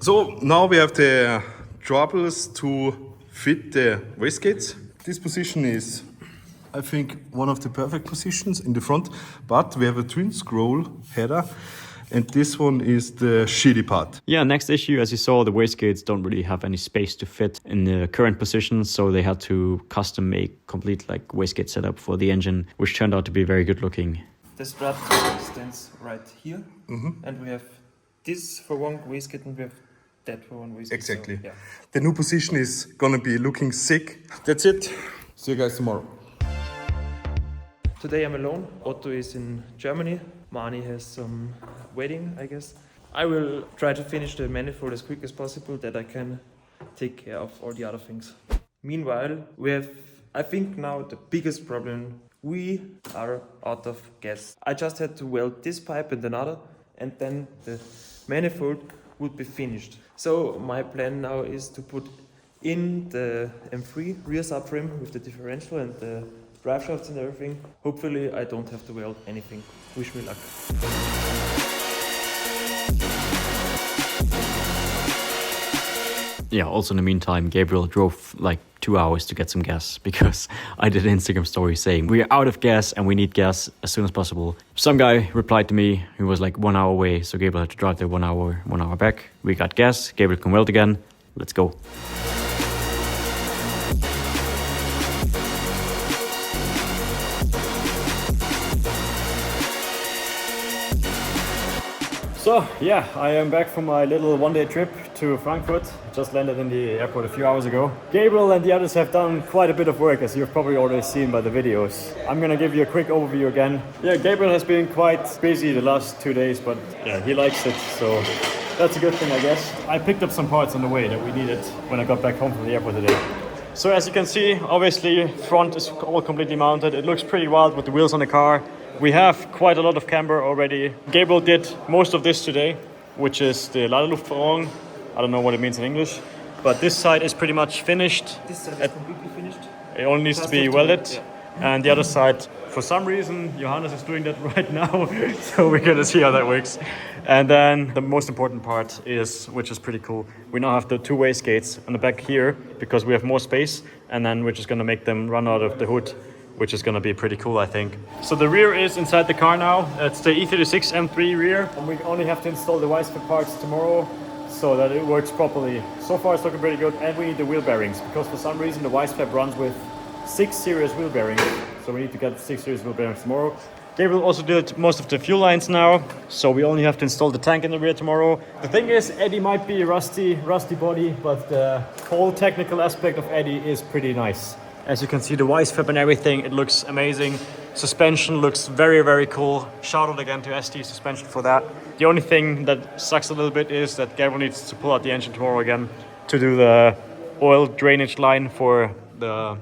So now we have the troubles to fit the wastegates. This position is, I think, one of the perfect positions in the front, but we have a twin scroll header, and this one is the shitty part. Yeah, next issue, as you saw, the wastegates don't really have any space to fit in the current position, so they had to custom make complete wastegate setup for the engine, which turned out to be very good looking. The strut stands right here, and we have this for one wastegate and we have that for one wastegate. Exactly. So, yeah. The new position is gonna be looking sick. That's it. See you guys tomorrow. Today I'm alone. Otto is in Germany. Mani has some wedding, I guess. I will try to finish the manifold as quick as possible that I can take care of all the other things. Meanwhile, we have, I think now the biggest problem. We are out of gas. I just had to weld this pipe and another, and then the manifold would be finished. So my plan now is to put in the M3 rear subframe with the differential and the drive shafts and everything. Hopefully I don't have to weld anything. Wish me luck. Yeah, also in the meantime, Gabriel drove like 2 hours to get some gas because I did an Instagram story saying we are out of gas and we need gas as soon as possible. Some guy replied to me who was like 1 hour away, so Gabriel had to drive there 1 hour back. We got gas, Gabriel can weld again. Let's go. So yeah, I am back from my little one-day trip to Frankfurt. Just landed in the airport a few hours ago. Gabriel and the others have done quite a bit of work, as you've probably already seen by the videos. I'm gonna give you a quick overview again. Yeah, Gabriel has been quite busy the last 2 days, but yeah, he likes it, so that's a good thing, I guess. I picked up some parts on the way that we needed when I got back home from the airport today. So as you can see, obviously front is all completely mounted. It looks pretty wild with the wheels on the car. We have quite a lot of camber already. Gabriel did most of this today, which is the Ladeluftverrohrung. I don't know what it means in English, but this side is pretty much finished. This side is completely finished. It only needs to be welded. And the other side, for some reason, Johannes is doing that right now. So we're gonna see how that works. And then the most important part is, which is pretty cool, we now have the two wastegates on the back here because we have more space, and then we're just gonna make them run out of the hood, which is gonna be pretty cool, I think. So the rear is inside the car now. It's the E36 M3 rear. And we only have to install the Weisfab parts tomorrow so that it works properly. So far it's looking pretty good, and we need the wheel bearings because for some reason the Weisfab runs with 6 series wheel bearings. So we need to get 6 series wheel bearings tomorrow. Gabriel also did most of the fuel lines now, so we only have to install the tank in the rear tomorrow. The thing is, Eddie might be rusty body, but the whole technical aspect of Eddie is pretty nice. As you can see, the Weisfab and everything, it looks amazing. Suspension looks very, very cool. Shout out again to ST Suspension for that. The only thing that sucks a little bit is that Gabriel needs to pull out the engine tomorrow again to do the oil drainage line for the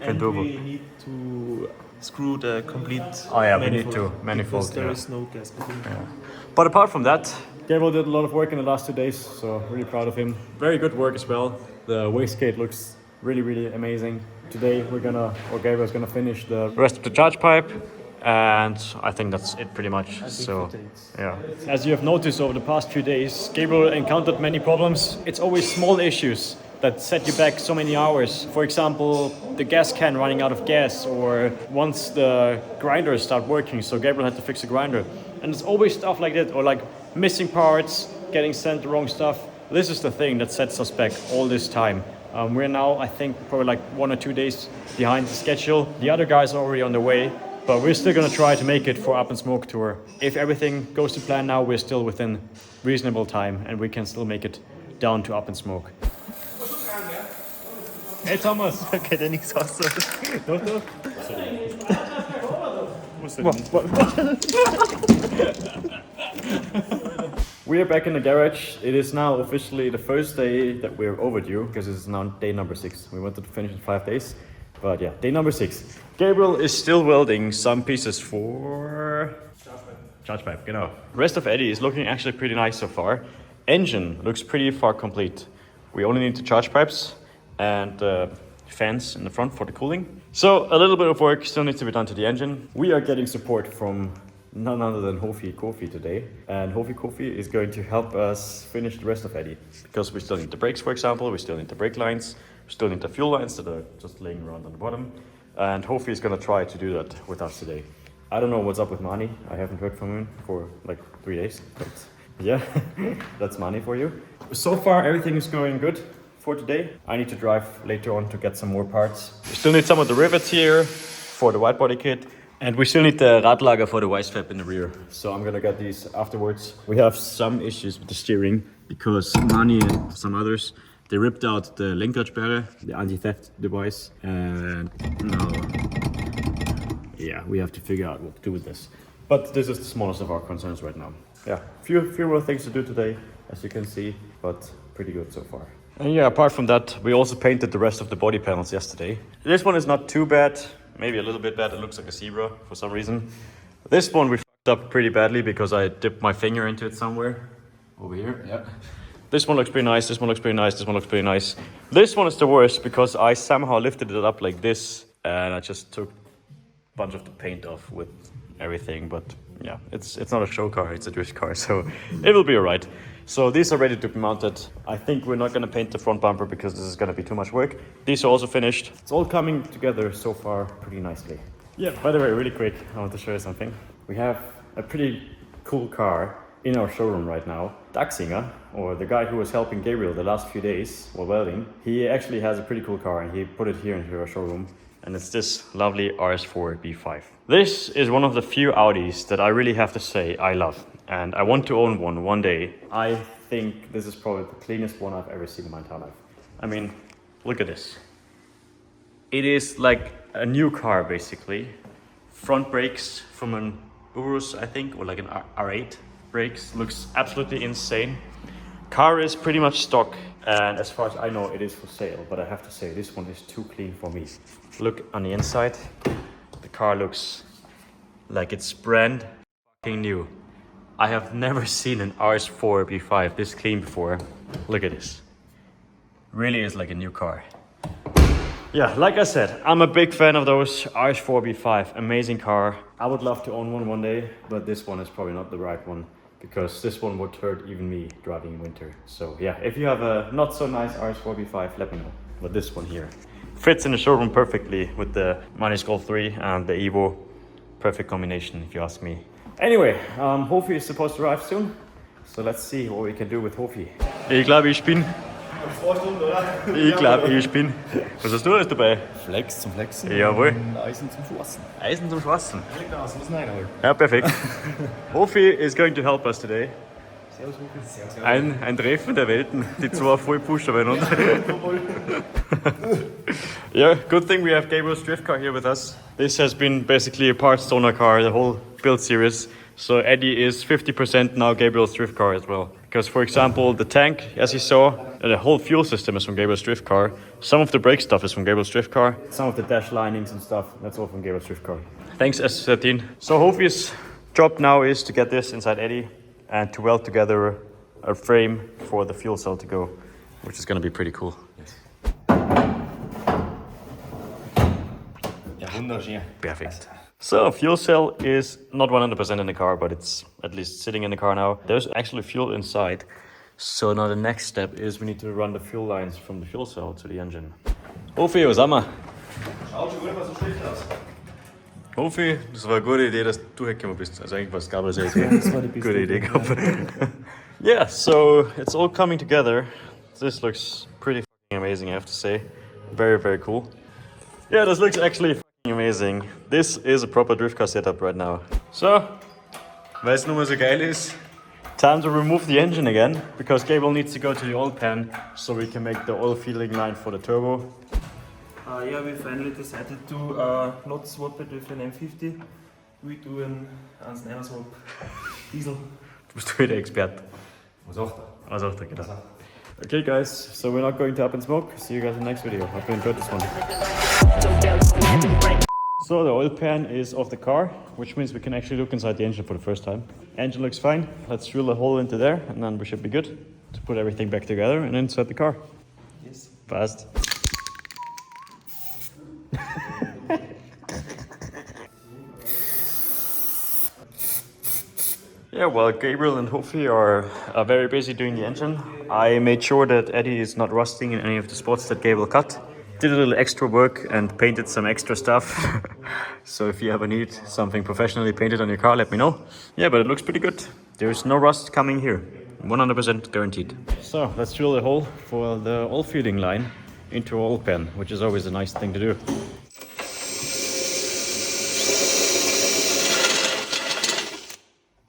and we need to screw the complete we need to manifold. There is no gas. But apart from that, Gabriel did a lot of work in the last 2 days, so really proud of him. Very good work as well. The wastegate looks really, really amazing. Today Gabriel's gonna finish the rest of the charge pipe, and I think that's it pretty much. So yeah. As you have noticed over the past few days, Gabriel encountered many problems. It's always small issues that set you back so many hours. For example, the gas can running out of gas, or once the grinders start working, so Gabriel had to fix the grinder. And it's always stuff like that, or like missing parts, getting sent the wrong stuff. This is the thing that sets us back all this time. We're now, I think, probably like 1 or 2 days behind the schedule. The other guys are already on the way, but we're still gonna try to make it for Up and Smoke tour. If everything goes to plan now, we're still within reasonable time, and we can still make it down to Up and Smoke. Hey Thomas! Kennt ja nichts aus. Doch. We are back in the garage. It is now officially the first day that we're overdue because it's now day number 6. We wanted to finish in 5 days, but yeah, day number 6. Gabriel is still welding some pieces for charge pipe, genau. Rest of Eddie is looking actually pretty nice so far. Engine looks pretty far complete. We only need the charge pipes and fans in the front for the cooling. So a little bit of work still needs to be done to the engine. We are getting support from none other than Hofi Kofi today, and Hofi Kofi is going to help us finish the rest of Eddie, because we still need the brakes, for example, we still need the brake lines, we still need the fuel lines that are just laying around on the bottom, and Hofi is going to try to do that with us today. I don't know what's up with Mani. I haven't heard from him for like 3 days, but yeah, that's Mani for you. So far everything is going good for today. I need to drive later on to get some more parts. We still need some of the rivets here for the wide body kit, and we still need the Radlager for the Weisfab in the rear. So I'm gonna get these afterwards. We have some issues with the steering because Mani and some others, they ripped out the Lenkersperre, the anti-theft device, and now yeah, we have to figure out what to do with this. But this is the smallest of our concerns right now. Yeah, few more things to do today, as you can see, but pretty good so far. And yeah, apart from that, we also painted the rest of the body panels yesterday. This one is not too bad, maybe a little bit bad. It looks like a zebra for some reason. This one we fucked up pretty badly because I dipped my finger into it somewhere. Over here, yeah. This one looks pretty nice, this one looks pretty nice, this one looks pretty nice. This one is the worst because I somehow lifted it up like this and I just took a bunch of the paint off with everything, but yeah, it's not a show car, it's a drift car, so it will be alright. So these are ready to be mounted. I think we're not going to paint the front bumper because this is going to be too much work. These are also finished. It's all coming together so far pretty nicely. Yeah, by the way, really quick, I want to show you something. We have a pretty cool car in our showroom right now. Daxinger, or the guy who was helping Gabriel the last few days while welding, he actually has a pretty cool car and he put it here into our showroom. And it's this lovely RS4 B5. This is one of the few Audis that I really have to say I love. And I want to own one day. I think this is probably the cleanest one I've ever seen in my entire life. I mean, look at this. It is like a new car, basically. Front brakes from an Urus, I think, or like an R8 brakes. Looks absolutely insane. Car is pretty much stock. And as far as I know, it is for sale. But I have to say, this one is too clean for me. Look on the inside. The car looks like it's brand fucking new. I have never seen an RS4 B5 this clean before. Look at this. Really is like a new car. Yeah, like I said, I'm a big fan of those RS4 B5. Amazing car. I would love to own one day, but this one is probably not the right one because this one would hurt even me driving in winter. So yeah, if you have a not so nice RS4 B5, let me know. But this one here fits in the showroom perfectly with the Golf 3 and the Evo. Perfect combination, if you ask me. Anyway, Hofi is supposed to arrive soon, so let's see what we can do with Hofi. Ich glaube, ich bin. Ich glaube, ich bin. Was hast du alles dabei? Flex zum Flexen. Jawohl. Eisen zum Schwassen. Eisen zum Schwassen. Das müssen wir reinholen. Ja, perfekt. Hofi is going to help us today. Servus, Hofi. Ein Treffen der Welten, die zwei voll pushen beieinander. Yeah, good thing we have Gabriel's drift car here with us. This has been basically a parts donor car, the whole build series. So Eddie is 50% now Gabriel's drift car as well. Because for example, the tank, as you saw, the whole fuel system is from Gabriel's drift car. Some of the brake stuff is from Gabriel's drift car. Some of the dash linings and stuff, that's all from Gabriel's drift car. Thanks S13. So Hofi's job now is to get this inside Eddie and to weld together a frame for the fuel cell to go, which is going to be pretty cool. Yes. Ja, wunderschön. Perfect. So fuel cell is not 100% in the car, but it's at least sitting in the car now. There's actually fuel inside. So now the next step is we need to run the fuel lines from the fuel cell to the engine. Hofi, was haben wir? Schaut schon gut, was so schlecht aus. Hofi, das war eine gute Idee, dass du hergekommen bist. Also eigentlich war es Gabriel selbst. Das war die beste gute Idee gehabt. Yeah, so it's all coming together. This looks pretty fucking amazing, I have to say. Very, very cool. Yeah, this looks actually fucking amazing. This is a proper drift car setup right now. So, weil es nun mal so geil ist, time to remove the engine again, because Gabriel needs to go to the oil pan so we can make the oil filling line for the turbo. Yeah, we finally decided to not swap it with an M50. We do an 1.9er swap diesel. Du bist wieder Experte. Was auch da? Was auch da, genau. Okay guys, so we're not going to up and smoke. See you guys in the next video. Hope you enjoyed this one. So the oil pan is off the car, which means we can actually look inside the engine for the first time. Engine looks fine. Let's drill a hole into there and then we should be good to put everything back together and inside the car. Yes. Fast. Yeah, well, Gabriel and Hofi are very busy doing the engine. I made sure that Eddie is not rusting in any of the spots that Gabriel cut. Did a little extra work and painted some extra stuff. So if you ever need something professionally painted on your car, let me know. Yeah, but it looks pretty good. There's no rust coming here. 100% guaranteed. So let's drill a hole for the oil feeding line into our oil pan, which is always a nice thing to do.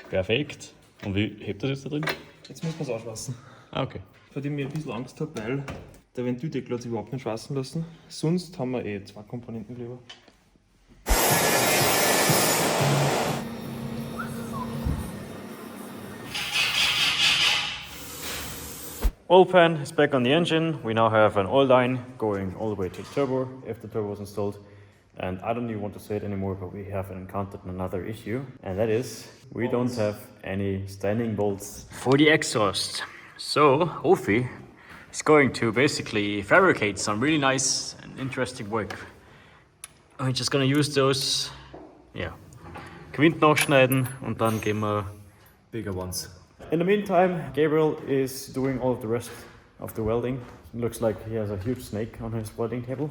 Perfekt. Und wie hebt das jetzt da drin? Jetzt müssen wir es ausschwassen. Ah, okay. Vor dem ich ein bisschen Angst habe, weil der Ventildeckel hat sich überhaupt nicht schwassen lassen. Sonst haben wir zwei Komponenten lieber. Oil pan is back on the engine. We now have an oil line going all the way to the turbo if the turbo was installed. And I don't even want to say it anymore, but we have encountered another issue, and that is we don't have any standing bolts for the exhaust. So Ofi is going to basically fabricate some really nice and interesting work. I'm just gonna use those, yeah, Quint nachschneiden und dann gehen wir bigger ones. In the meantime, Gabriel is doing all of the rest of the welding. It looks like he has a huge snake on his welding table.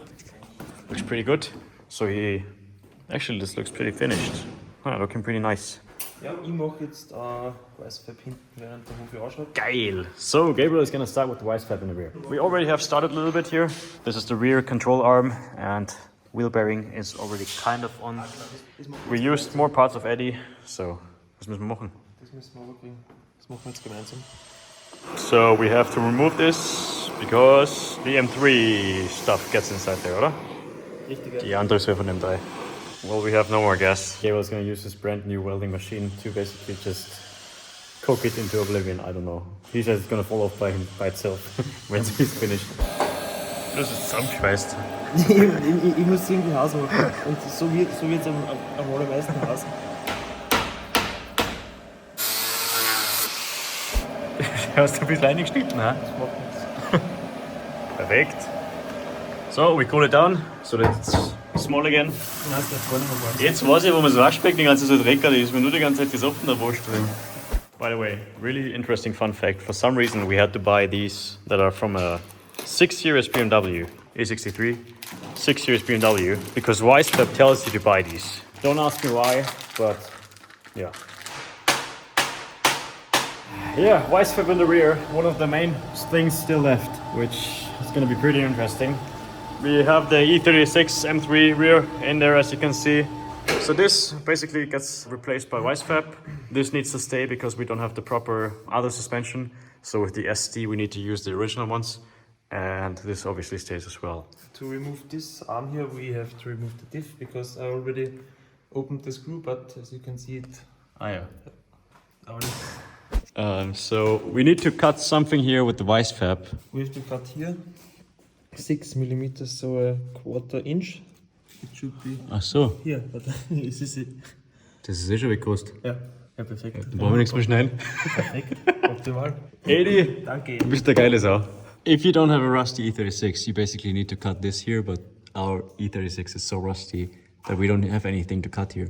Looks pretty good. So actually this looks pretty finished. Looking pretty nice. Ja, ich mache jetzt Weißfab hinten, während der Hofi ausschaut. Geil! So Gabriel is gonna start with the Wisefab in the rear. We already have started a little bit here. This is the rear control arm and wheel bearing is already kind of on. We used more parts of Eddie, so was müssen wir machen? Das müssen wir rüberbringen. Das machen wir jetzt gemeinsam. So we have to remove this because the M3 stuff gets inside there, oder? Richtig, Die Antriebswelle von M3. Well, we have no more gas. Gabriel's gonna use his brand new welding machine to basically just cook it into oblivion. I don't know. He says it's gonna fall off by itself when he's finished. Das ist zusammengeschweißt. ich muss irgendwie Haus machen. Und so wird es am allermeisten Haus. Du hast ein bisschen eingeschnitten, ha? Das macht nichts. Perfekt. So, we cool it down, so that it's small again. Nein, das ist gar nicht mehr warm. Jetzt weiß ich, wo man so waschbecken die ganze Zeit dreckert ist, mir nur die ganze Zeit das Ofen der Wurst drin. By the way, really interesting fun fact. For some reason we had to buy these that are from a 6 Series BMW, A63, 6 Series BMW, because Wisefab tells you to buy these. Don't ask me why, but yeah. Yeah, Wisefab in the rear, one of the main things still left, which is going to be pretty interesting. We have the E36 M3 rear in there, as you can see. So this basically gets replaced by Wisefab. This needs to stay because we don't have the proper other suspension. So with the ST we need to use the original ones. And this obviously stays as well. To remove this arm here, we have to remove the diff because I already opened the screw, but as you can see it. Ah, yeah. Already. So we need to cut something here with the Wisefab. We have to cut here 6 millimeters, so a quarter inch. It should be Ach so, here, but this is it. das ist eh schon gekostet. Ja, perfekt. Dann brauchen wir nichts mehr schneiden. Perfekt, optimal. Edi, Danke. du bist der geile Sau. If you don't have a rusty E36, you basically need to cut this here, but our E36 is so rusty that we don't have anything to cut here,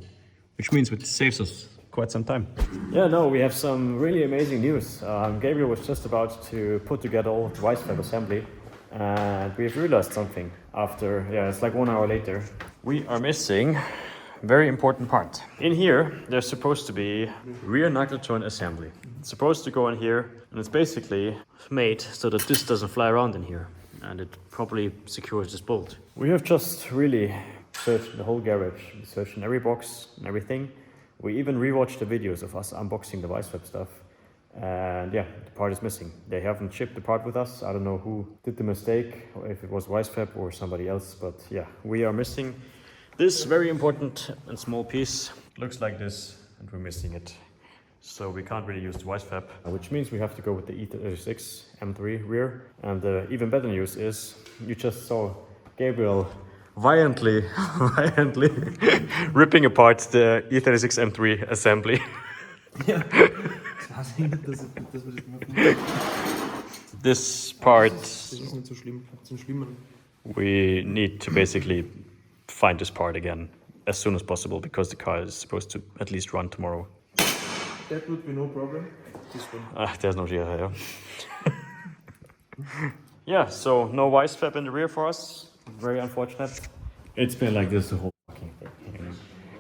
which means it saves us quite some time. Yeah, no, we have some really amazing news. Gabriel was just about to put together all of the Wisefab assembly, and we've realized something after, it's like 1 hour later. We are missing a very important part. In here, there's supposed to be rear knuckle joint assembly. It's supposed to go in here, and it's basically made so that this doesn't fly around in here, and it properly secures this bolt. We have just really searched the whole garage. We searched in every box and everything. We even rewatched the videos of us unboxing the Wisefab stuff. And yeah, the part is missing. They haven't shipped the part with us. I don't know who did the mistake, or if it was Wisefab or somebody else, but yeah, we are missing this very important and small piece. Looks like this, and we're missing it. So we can't really use the Wisefab, which means we have to go with the E36 M3 rear. And the even better news is, you just saw Gabriel violently ripping apart the E36 M3 assembly. Ja. Ich weiß nicht, dass wir das machen. This part, Das ist nicht so schlimm. Zum Schlimmen. we need to basically find this part again as soon as possible because the car is supposed to at least run tomorrow. That would be no problem. This one. There's no rear, yeah. Yeah, so no Wisefab in the rear for us. Very unfortunate. It's been like this the whole fucking thing.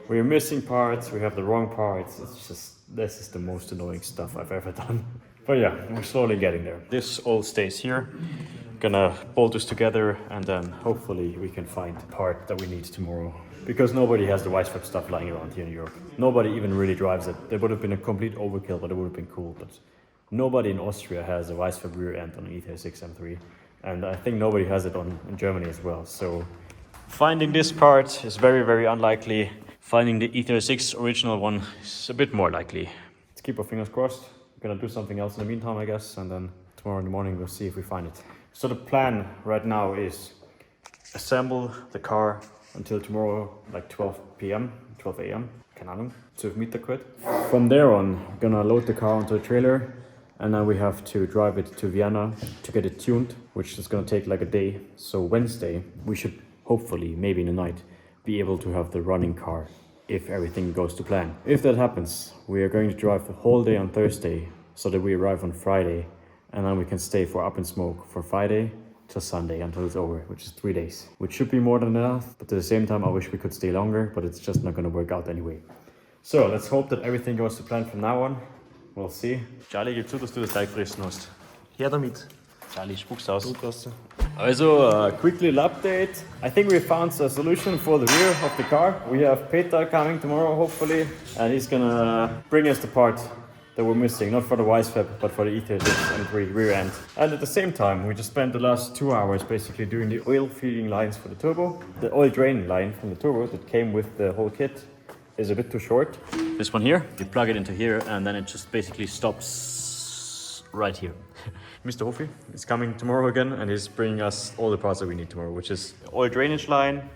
We're missing parts, we have the wrong parts. It's just, this is the most annoying stuff I've ever done. But yeah, we're slowly getting there. This all stays here. Gonna bolt this together and then hopefully we can find the part that we need tomorrow. Because nobody has the Wisefab stuff lying around here in Europe. Nobody even really drives it. There would have been a complete overkill, but it would have been cool. But nobody in Austria has a Wisefab rear end on an E36 M3. And I think nobody has it in Germany as well. So finding this part is very, very unlikely. Finding the E36 original one is a bit more likely. Let's keep our fingers crossed. We're gonna do something else in the meantime, I guess, and then tomorrow in the morning we'll see if we find it. So the plan right now is assemble the car until tomorrow like 12 p.m, 12 a.m, keine Ahnung, 12 Meter quit. From there on, we're gonna load the car onto a trailer and then we have to drive it to Vienna to get it tuned, which is gonna take like a day. So Wednesday, we should hopefully, maybe in the night, be able to have the running car if everything goes to plan. If that happens, we are going to drive the whole day on Thursday so that we arrive on Friday and then we can stay for Up in Smoke for Friday till Sunday until it's over, which is 3 days, which should be more than enough. But at the same time, I wish we could stay longer, but it's just not gonna work out anyway. So let's hope that everything goes to plan from now on. We'll see. Charlie, gib zu, dass du das Teig fressen hast. Her damit. Charlie, spuck's aus. Druckgasse. Also, quick little update. I think we found a solution for the rear of the car. We have Peter coming tomorrow, hopefully, and he's gonna bring us the part that we're missing, not for the Wisefab, but for the E36 M3 rear end. And at the same time, we just spent the last 2 hours basically doing the oil feeding lines for the turbo. The oil drain line from the turbo that came with the whole kit is a bit too short. This one here, you plug it into here and then it just basically stops right here. Mr. Hofi is coming tomorrow again and he's bringing us all the parts that we need tomorrow, which is oil drainage line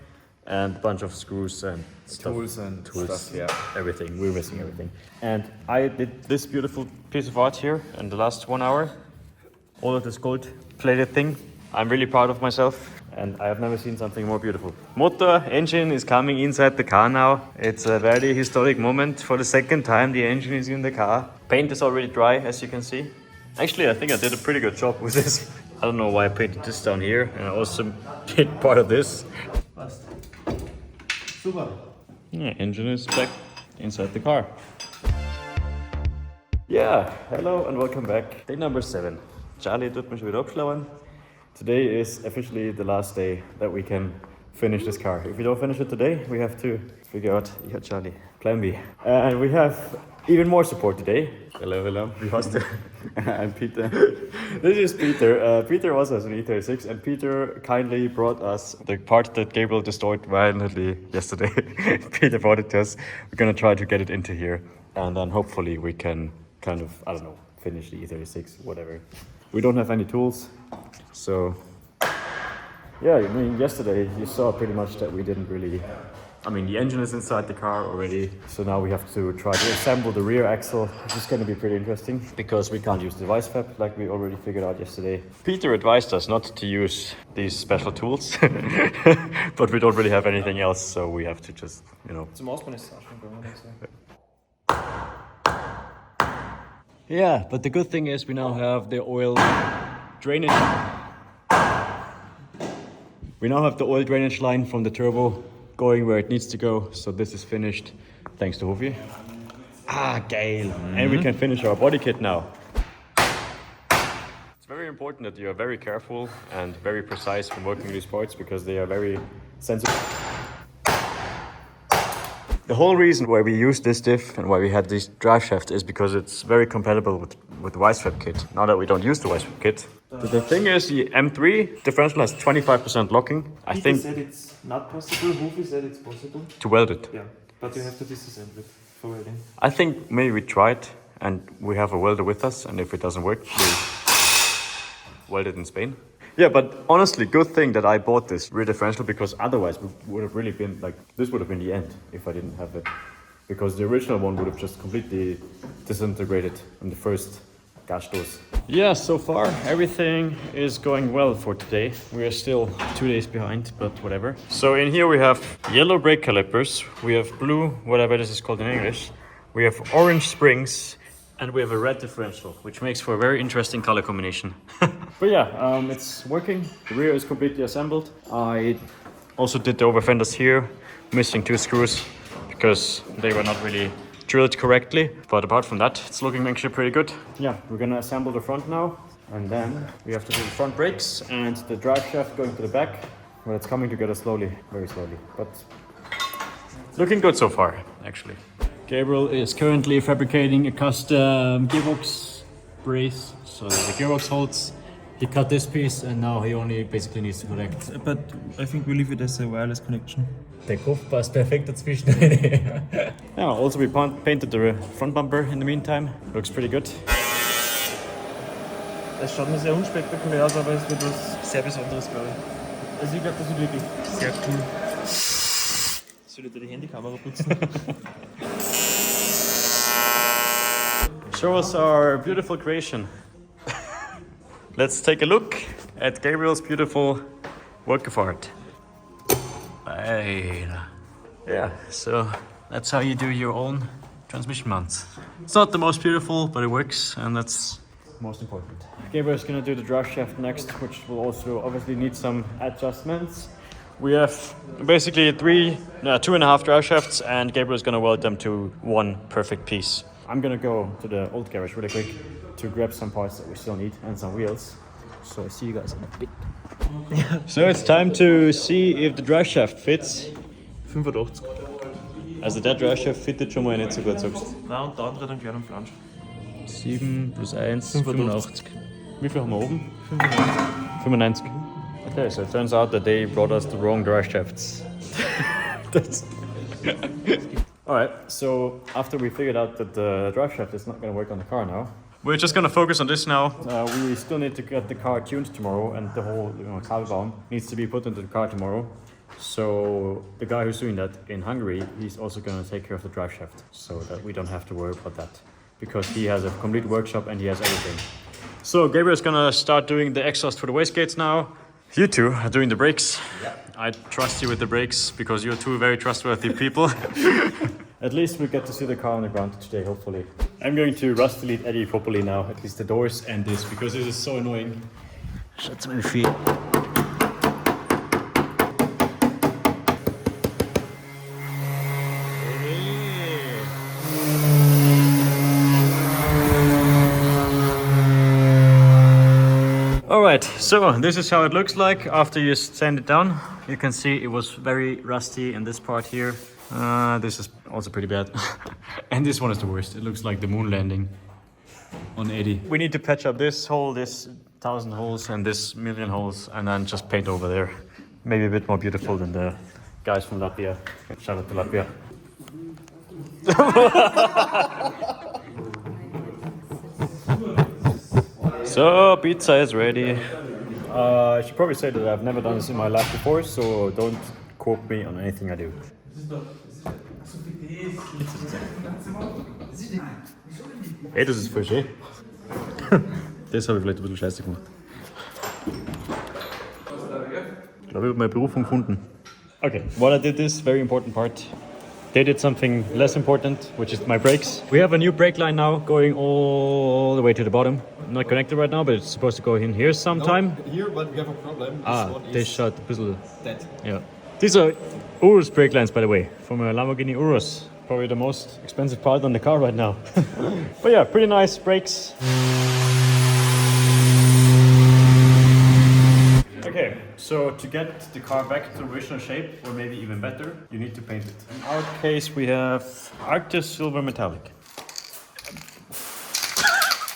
and a bunch of screws and Tools and stuff, yeah. Everything. We're missing everything. And I did this beautiful piece of art here in the last 1 hour. All of this gold plated thing. I'm really proud of myself and I have never seen something more beautiful. Motor, engine is coming inside the car now. It's a very historic moment. For the second time the engine is in the car. Paint is already dry, as you can see. Actually, I think I did a pretty good job with this. I don't know why I painted this down here and I also did part of this. Super. Yeah, engine is back inside the car. Yeah, hello and welcome back. Day number 7. Charlie tut mich wieder abschlauen. Today is officially the last day that we can finish this car. If we don't finish it today, we have to figure out, yeah, Charlie, plan B. And we have even more support today. Hello, hello. Wie heißt du? I'm Peter. This is Peter. Peter also has an E36 and Peter kindly brought us the part that Gabriel destroyed violently yesterday. Peter brought it to us. We're gonna try to get it into here and then hopefully we can kind of, I don't know, finish the E36, whatever. We don't have any tools, so yeah, I mean, yesterday you saw pretty much that we didn't really, I mean, the engine is inside the car already, so now we have to try to assemble the rear axle, which is going to be pretty interesting because we can't use the Wisefab like we already figured out yesterday. Peter advised us not to use these special tools, but we don't really have anything else, so we have to just, you know. Zum Ausbauen ist es auch schon gegangen. Yeah, but the good thing is we now have the oil drainage. We now have the oil drainage line from the turbo going where it needs to go. So this is finished, thanks to Hofi. Ah, geil. And we can finish our body kit now. It's very important that you are very careful and very precise when working with these parts because they are very sensitive. The whole reason why we use this diff and why we had this drive shaft is because it's very compatible with the Wisefab kit. Now that we don't use the Wisefab kit. The thing is, the M3 differential has 25% locking. I Peter think said it's not possible. Hofi said it's possible. to weld it. Yeah, but you have to disassemble it for welding. I think maybe we try it and we have a welder with us, and if it doesn't work, we weld it in Spain. Yeah, but honestly, good thing that I bought this rear differential because otherwise we would have really been like, this would have been the end if I didn't have it. Because the original one would have just completely disintegrated in the first Gastos. Yeah, so far everything is going well for today. We are still 2 days behind, but whatever. So in here we have yellow brake calipers, we have blue, whatever this is called in English. We have orange springs, and we have a red differential, which makes for a very interesting color combination. But yeah, it's working. The rear is completely assembled. I also did the over fenders here, missing 2 screws because they were not really drilled correctly. But apart from that, it's looking actually pretty good. Yeah, we're gonna assemble the front now, and then we have to do the front brakes and the drive shaft going to the back. Well, it's coming together slowly, very slowly, but looking good so far, actually. Gabriel is currently fabricating a custom gearbox brace, so the gearbox holds. He cut this piece and now he only basically needs to connect. But I think we leave it as a wireless connection. Der Kopf passt perfekt dazwischen. Yeah, also we painted the front bumper in the meantime. Looks pretty good. Es schaut mir sehr unspektakulär aus, aber es wird was sehr Besonderes, glaube ich. Also ich glaube, das wird wirklich sehr cool. Soll ich da die Handykamera putzen? Show us our beautiful creation. Let's take a look at Gabriel's beautiful work of art. Yeah, so that's how you do your own transmission mounts. It's not the most beautiful, but it works, and that's most important. Gabriel's gonna do the drive shaft next, which will also obviously need some adjustments. We have basically 2.5 drive shafts, and Gabriel's gonna weld them to one perfect piece. I'm gonna go to the old garage really quick to grab some parts that we still need and some wheels. So I see you guys in a bit. So it's time to see if the drive shaft fits. 85. Also der Drive shaft fittet schon mal nicht so gut, sagst du. Nein, und der andere hat einen kleinen Flansch. 7 plus 1, 85. 85. Wie viel haben wir oben? 95. Okay, so it turns out that they brought us the wrong drive shafts. Alright, so after we figured out that the drive shaft is not going to work on the car now, we're just going to focus on this now. We still need to get the car tuned tomorrow, and the whole Kabelbaum needs to be put into the car tomorrow. So the guy who's doing that in Hungary, he's also going to take care of the drive shaft, so that we don't have to worry about that, because he has a complete workshop and he has everything. So Gabriel's going to start doing the exhaust for the wastegates now. You two are doing the brakes. Yeah. I trust you with the brakes because you're two very trustworthy people. At least we get to see the car on the ground today, hopefully. I'm going to rust delete Eddie properly now, at least the doors and this, because this is so annoying. Shut my feet. Alright, so this is how it looks like after you sand it down. You can see it was very rusty in this part here. This is also pretty bad. And this one is the worst. It looks like the moon landing on Eddie. We need to patch up this hole, this 1,000 holes and this million holes, and then just paint over there. Maybe a bit more beautiful than the guys from Latvia. Shout out to Latvia. So, pizza is ready. I should probably say that I've never done this in my life before, so don't quote me on anything I do. Hey, das ist voll schön. Das habe ich vielleicht ein bisschen scheiße gemacht. Ich glaube, ich habe meine Berufung gefunden. Okay, while I did this very important part, they did something less important, which is my brakes. We have a new brake line now going all the way to the bottom. Not connected right now, but it's supposed to go in here sometime. No, here, but we have a problem. They shot a bisschen. Dead. Yeah. These are Urus brake lines, by the way, from a Lamborghini Urus. Probably the most expensive part on the car right now. But yeah, pretty nice brakes. Okay, so to get the car back to original shape, or maybe even better, you need to paint it. In our case, we have Arctis Silver Metallic.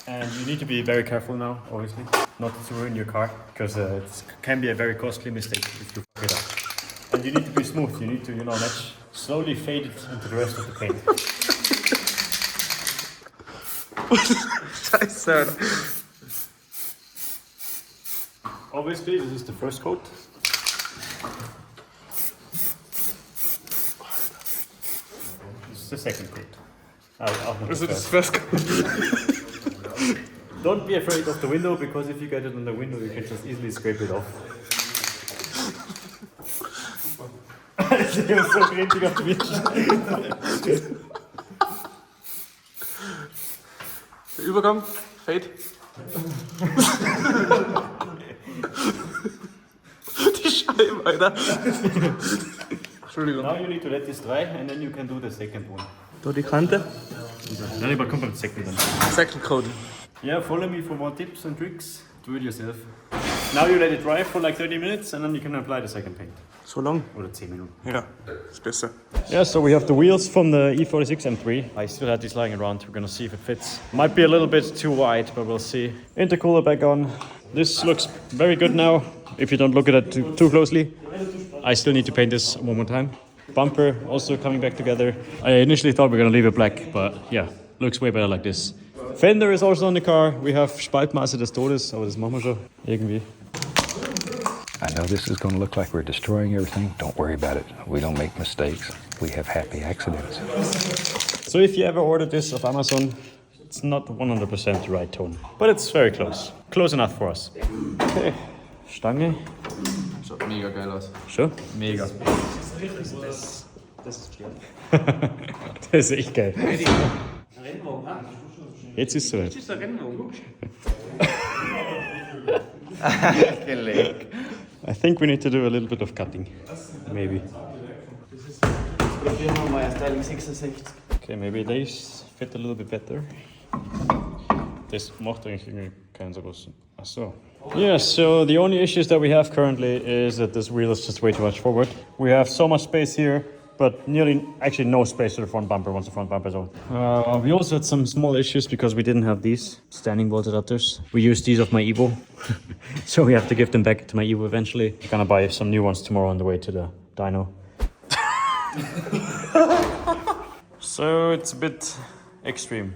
And you need to be very careful now, obviously, not to ruin your car, because it can be a very costly mistake if you fuck it up. And you need to be smooth, you need to, let's slowly fade it into the rest of the paint. Scheiße. Obviously, this is the first coat. This is the second coat. This is the first coat. Don't be afraid of the window, because if you get it on the window, you can just easily scrape it off. Ich bin so richtig auf die Wind. Der Übergang, Fade. Die Scheibe, Alter. Entschuldigung. Now you need to let this dry, and then you can do the second one. Da die Kante. Dann überkommt man second one. Second coat. Yeah, follow me for more tips and tricks. Do it yourself. Now you let it dry for like 30 minutes, and then you can apply the second paint. So long? Oder 10 Minuten. Ja, ist besser. Yeah, so we have the wheels from the E46 M3. I still had these lying around. We're gonna see if it fits. Might be a little bit too wide, but we'll see. Intercooler back on. This looks very good now, if you don't look at it too closely. I still need to paint this one more time. Bumper also coming back together. I initially thought we were gonna leave it black, but yeah, looks way better like this. Fender is also on the car. We have Spaltmasse des Todes, aber das machen wir schon irgendwie. I know this is going to look like we're destroying everything. Don't worry about it. We don't make mistakes. We have happy accidents. So if you ever ordered this off Amazon, it's not 100% the right tone, but it's very close. Close enough for us. Okay, Stange. Schaut mega geil aus. Schon? Mega. Das ist klar. Das ist echt geil. Jetzt ist es soweit. Das ist ein Rennwagen. I think we need to do a little bit of cutting. Maybe. Probieren wir mal Styling 66. Okay, maybe these fit a little bit better. Das macht eigentlich irgendwie keinen so großen. Ach so. Yeah, so the only issues that we have currently is that this wheel is just way too much forward. We have so much space here, but nearly actually no space to the front bumper once the front bumper is on. We also had some small issues because we didn't have these standing bolt adapters. We used these of my Evo, so we have to give them back to my Evo eventually. I'm gonna buy some new ones tomorrow on the way to the dyno. So it's a bit extreme.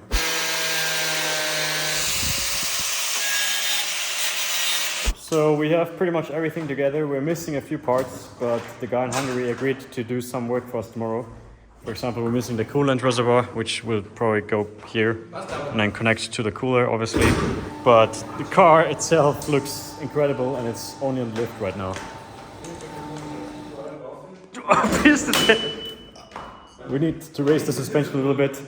So we have pretty much everything together. We're missing a few parts, but the guy in Hungary agreed to do some work for us tomorrow. For example, we're missing the coolant reservoir, which will probably go here and then connect to the cooler, obviously. But the car itself looks incredible and it's only on the lift right now. We need to raise the suspension a little bit.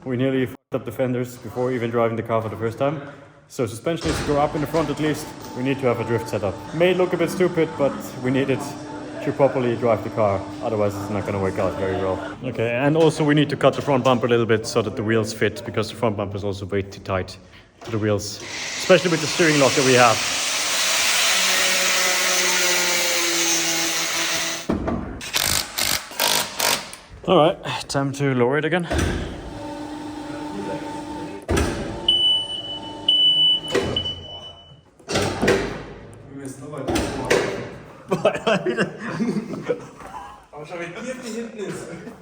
We nearly fucked up the fenders before even driving the car for the first time. So suspension needs to go up in the front at least. We need to have a drift setup. May look a bit stupid, but we need it to properly drive the car. Otherwise it's not going to work out very well. Okay, and also we need to cut the front bumper a little bit so that the wheels fit, because the front bumper is also way too tight to the wheels, especially with the steering lock that we have. All right, time to lower it again.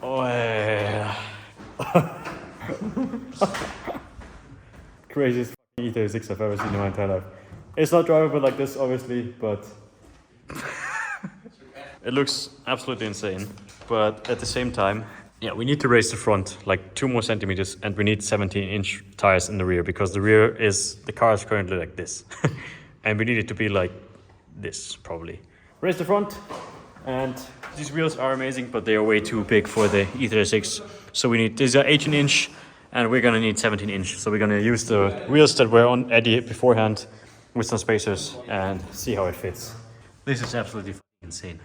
Oh, yeah. Craziest E36 I've ever seen in my entire life. It's not drivable like this, obviously, but it looks absolutely insane. But at the same time, yeah, we need to raise the front like 2 more centimeters, and we need 17-inch tires in the rear, because the car is currently like this, and we need it to be like this probably. Raise the front, and these wheels are amazing, but they are way too big for the E36. So these are 18-inch, and we're gonna need 17-inch. So we're gonna use the wheels that were on Eddie beforehand with some spacers and see how it fits. This is absolutely insane.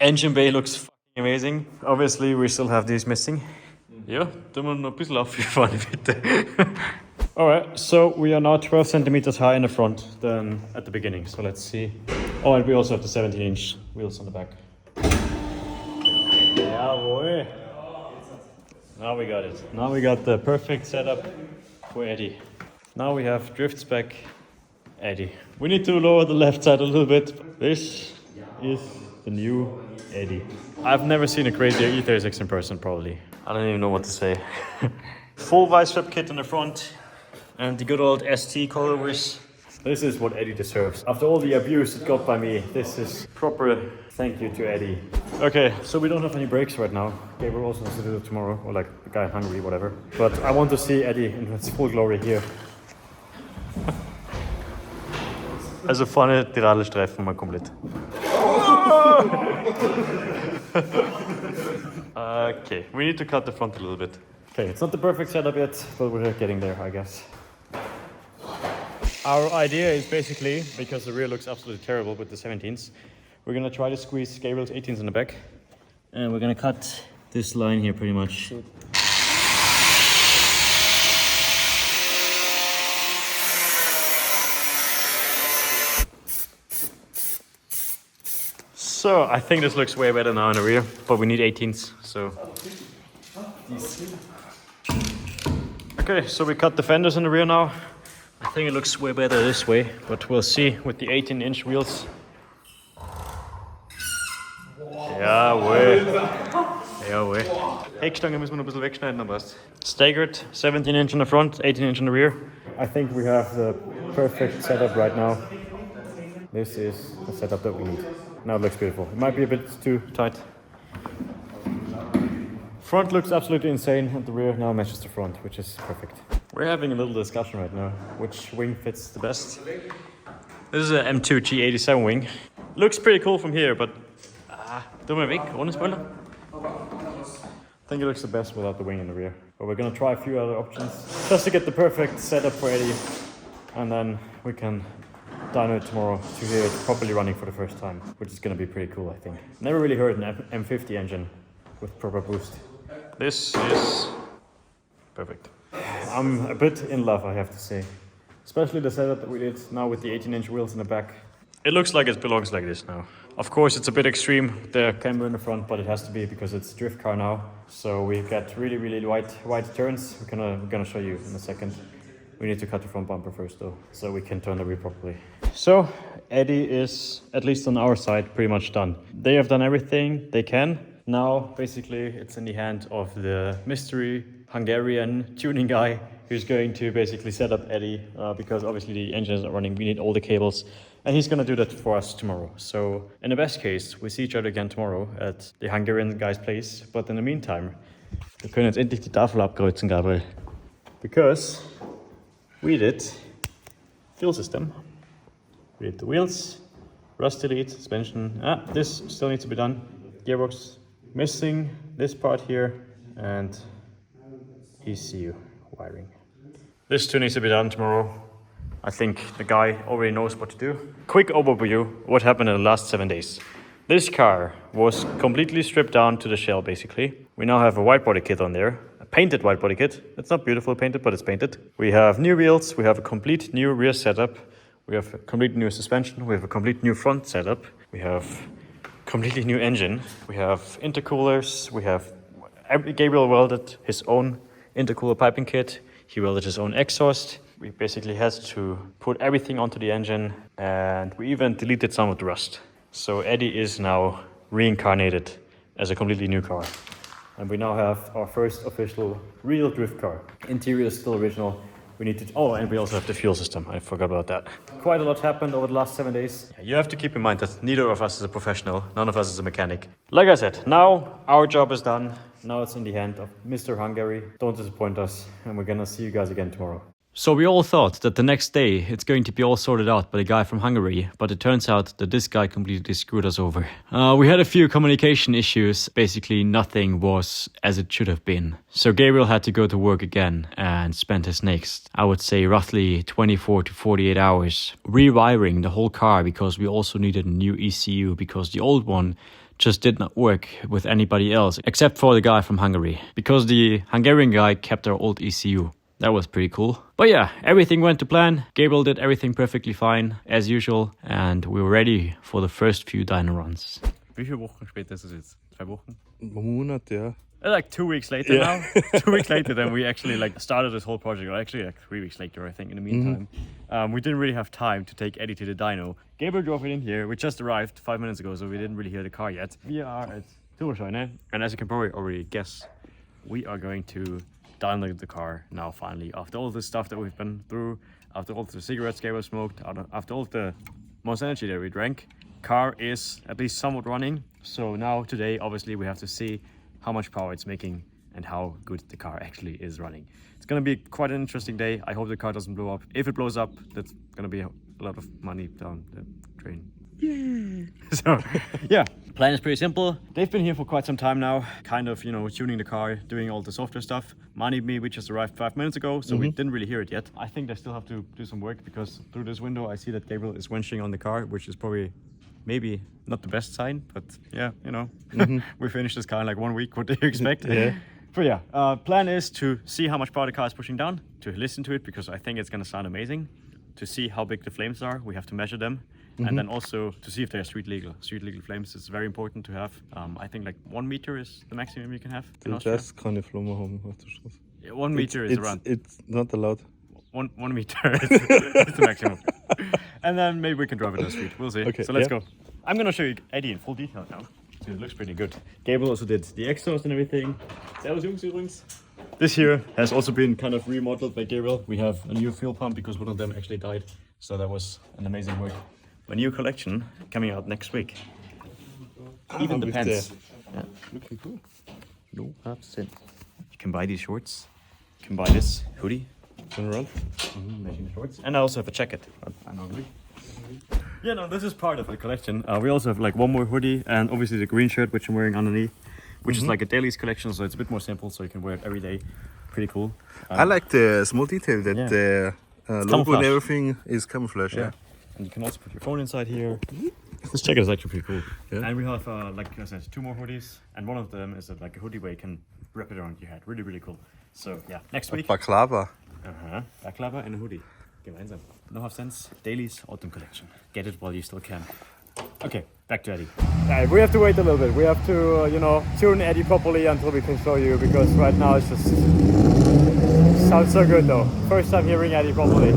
Engine bay looks fucking amazing. Obviously, we still have these missing. Ja, da muss noch ein bisschen auffahren, bitte. Alright, so we are now 12 centimeters higher in the front than at the beginning. So let's see. Oh, and we also have the 17-inch wheels on the back. Yeah, boy. Now we got it. Now we got the perfect setup for Eddie. Now we have drift spec Eddie. We need to lower the left side a little bit. This is the new Eddie. I've never seen a crazier E36 in person, probably. I don't even know what to say. Full vice strap kit in the front, and the good old ST colorways. This is what Eddie deserves. After all the abuse it got by me, this is proper thank you to Eddie. Okay, so we don't have any brakes right now. Okay, we're also going to do it tomorrow, or like the guy in Hungary, whatever. But I want to see Eddie in its full glory here. Also vorne die Radlstreifen mal komplett. Okay, we need to cut the front a little bit. Okay, it's not the perfect setup yet, but we're getting there, I guess. Our idea is basically, because the rear looks absolutely terrible with the 17s, we're gonna try to squeeze Gabriel's 18s in the back, and we're gonna cut this line here pretty much. So I think this looks way better now in the rear, but we need 18s, so. Okay, so we cut the fenders in the rear now. I think it looks way better this way, but we'll see with the 18-inch wheels. Yeah, way. Jawohl. Heckstange müssen wir noch ein bisschen wegschneiden, dann passt. Staggered, 17 inch on the front, 18 inch on the rear. I think we have the perfect setup right now. This is the setup that we need. Now it looks beautiful. It might be a bit too tight. Front looks absolutely insane, and the rear now matches the front, which is perfect. We're having a little discussion right now, which wing fits the best. This is a M2 G87 wing. Looks pretty cool from here, but don't make ohne spoiler. I think it looks the best without the wing in the rear. But we're gonna try a few other options just to get the perfect setup for Eddie, and then we can dyno it tomorrow to hear it properly running for the first time, which is gonna be pretty cool, I think. Never really heard an M50 engine with proper boost. This is perfect. I'm a bit in love, I have to say. Especially the setup that we did now with the 18-inch wheels in the back. It looks like it belongs like this now. Of course, it's a bit extreme, the camber in the front, but it has to be because it's drift car now. So we've got really, really wide turns. We're gonna show you in a second. We need to cut the front bumper first though, so we can turn the wheel properly. So Eddie is, at least on our side, pretty much done. They have done everything they can. Now, basically, it's in the hand of the mystery Hungarian tuning guy who's going to basically set up Eddie because obviously the engine is not running. We need all the cables, and he's going to do that for us tomorrow. So in the best case, we see each other again tomorrow at the Hungarian guy's place. But in the meantime, wir können jetzt endlich die Tafel abkreuzen, Gabriel. Because we did fuel system, we did the wheels, rust delete, suspension. This still needs to be done. Gearbox missing this part here, and ECU wiring. This too needs to be done tomorrow. I think the guy already knows what to do. Quick overview, what happened in the last 7 days. This car was completely stripped down to the shell, basically. We now have a white body kit on there, a painted white body kit. It's not beautiful painted, but it's painted. We have new wheels, we have a complete new rear setup, we have a complete new suspension, we have a complete new front setup, we have completely new engine. We have intercoolers. We have Gabriel welded his own intercooler piping kit. He welded his own exhaust. We basically had to put everything onto the engine, and we even deleted some of the rust. So Eddie is now reincarnated as a completely new car. And we now have our first official real drift car. Interior is still original. We need to, and we also have the fuel system. I forgot about that. Quite a lot happened over the last 7 days. You have to keep in mind that neither of us is a professional. None of us is a mechanic. Like I said, now our job is done. Now it's in the hand of Mr. Hungary. Don't disappoint us. And we're gonna see you guys again tomorrow. So we all thought that the next day it's going to be all sorted out by the guy from Hungary, but it turns out that this guy completely screwed us over. We had a few communication issues. Basically nothing was as it should have been. So Gabriel had to go to work again and spent his next, I would say, roughly 24 to 48 hours rewiring the whole car, because we also needed a new ECU because the old one just did not work with anybody else except for the guy from Hungary, because the Hungarian guy kept our old ECU. That was pretty cool. But yeah, everything went to plan. Gabriel did everything perfectly fine, as usual. And we were ready for the first few dyno runs. Wie viele Wochen später ist es jetzt? 2 Wochen? Monat, yeah. Like 2 weeks later now. 2 weeks later then we actually started this whole project. Or actually 3 weeks later, I think, in the meantime. We didn't really have time to take Eddie to the dyno. Gabriel drove it in here. We just arrived 5 minutes ago, so we didn't really hear the car yet. We are at Turboscheune. And as you can probably already guess, we are going to download the car now finally, after all the stuff that we've been through, after all the cigarettes Gabriel smoked, after all the Monster Energy that we drank. Car is at least somewhat running. So now today obviously we have to see how much power it's making and how good the car actually is running. It's gonna be quite an interesting day. I hope the car doesn't blow up. If it blows up, that's gonna be a lot of money down the drain. So yeah, plan is pretty simple. They've been here for quite some time now, kind of, tuning the car, doing all the software stuff. We just arrived 5 minutes ago, so we didn't really hear it yet. I think they still have to do some work, because through this window I see that Gabriel is wenching on the car, which is probably maybe not the best sign, but yeah, we finished this car in like 1 week. What do you expect? Yeah. But yeah, plan is to see how much power the car is pushing down, to listen to it, because I think it's gonna sound amazing. To see how big the flames are, we have to measure them. And then also to see if they're street legal. Street legal flames is very important to have. I think like 1 meter is the maximum you can have in Austria. Das keine Flamme haben, Yeah, 1 meter is around. It's not allowed. 1 meter is the maximum. And then maybe we can drive it on the street. We'll see. Okay, so let's go. I'm gonna show you Eddie in full detail now. It looks pretty good. Gabriel also did the exhaust and everything. Servus Jungs übrigens. This here has also been kind of remodeled by Gabriel. We have a new fuel pump because one of them actually died. So that was an amazing work. A new collection coming out next week. Even the pants. Yeah, looking cool. No, that's it. You can buy these shorts. You can buy this hoodie. Turn around. Matching shorts. And I also have a jacket. Yeah, no, this is part of the collection. We also have like one more hoodie and obviously the green shirt which I'm wearing underneath, which is like a dailies collection, so it's a bit more simple, so you can wear it every day. Pretty cool. I like the small detail that the logo and everything is camouflage. Yeah. And you can also put your phone inside here. This jacket is actually pretty cool. Yeah. And we have, like I said, 2 more hoodies, and one of them is like a hoodie where you can wrap it around your head. Really, really cool. So yeah, next week. Baklava. Baklava and a hoodie. Gemeinsam. No half cents. Dailies autumn collection. Get it while you still can. Okay, back to Eddie. Yeah, we have to wait a little bit. We have to, tune Eddie properly until we can show you, because right now it's just sounds so good though. First time hearing Eddie properly.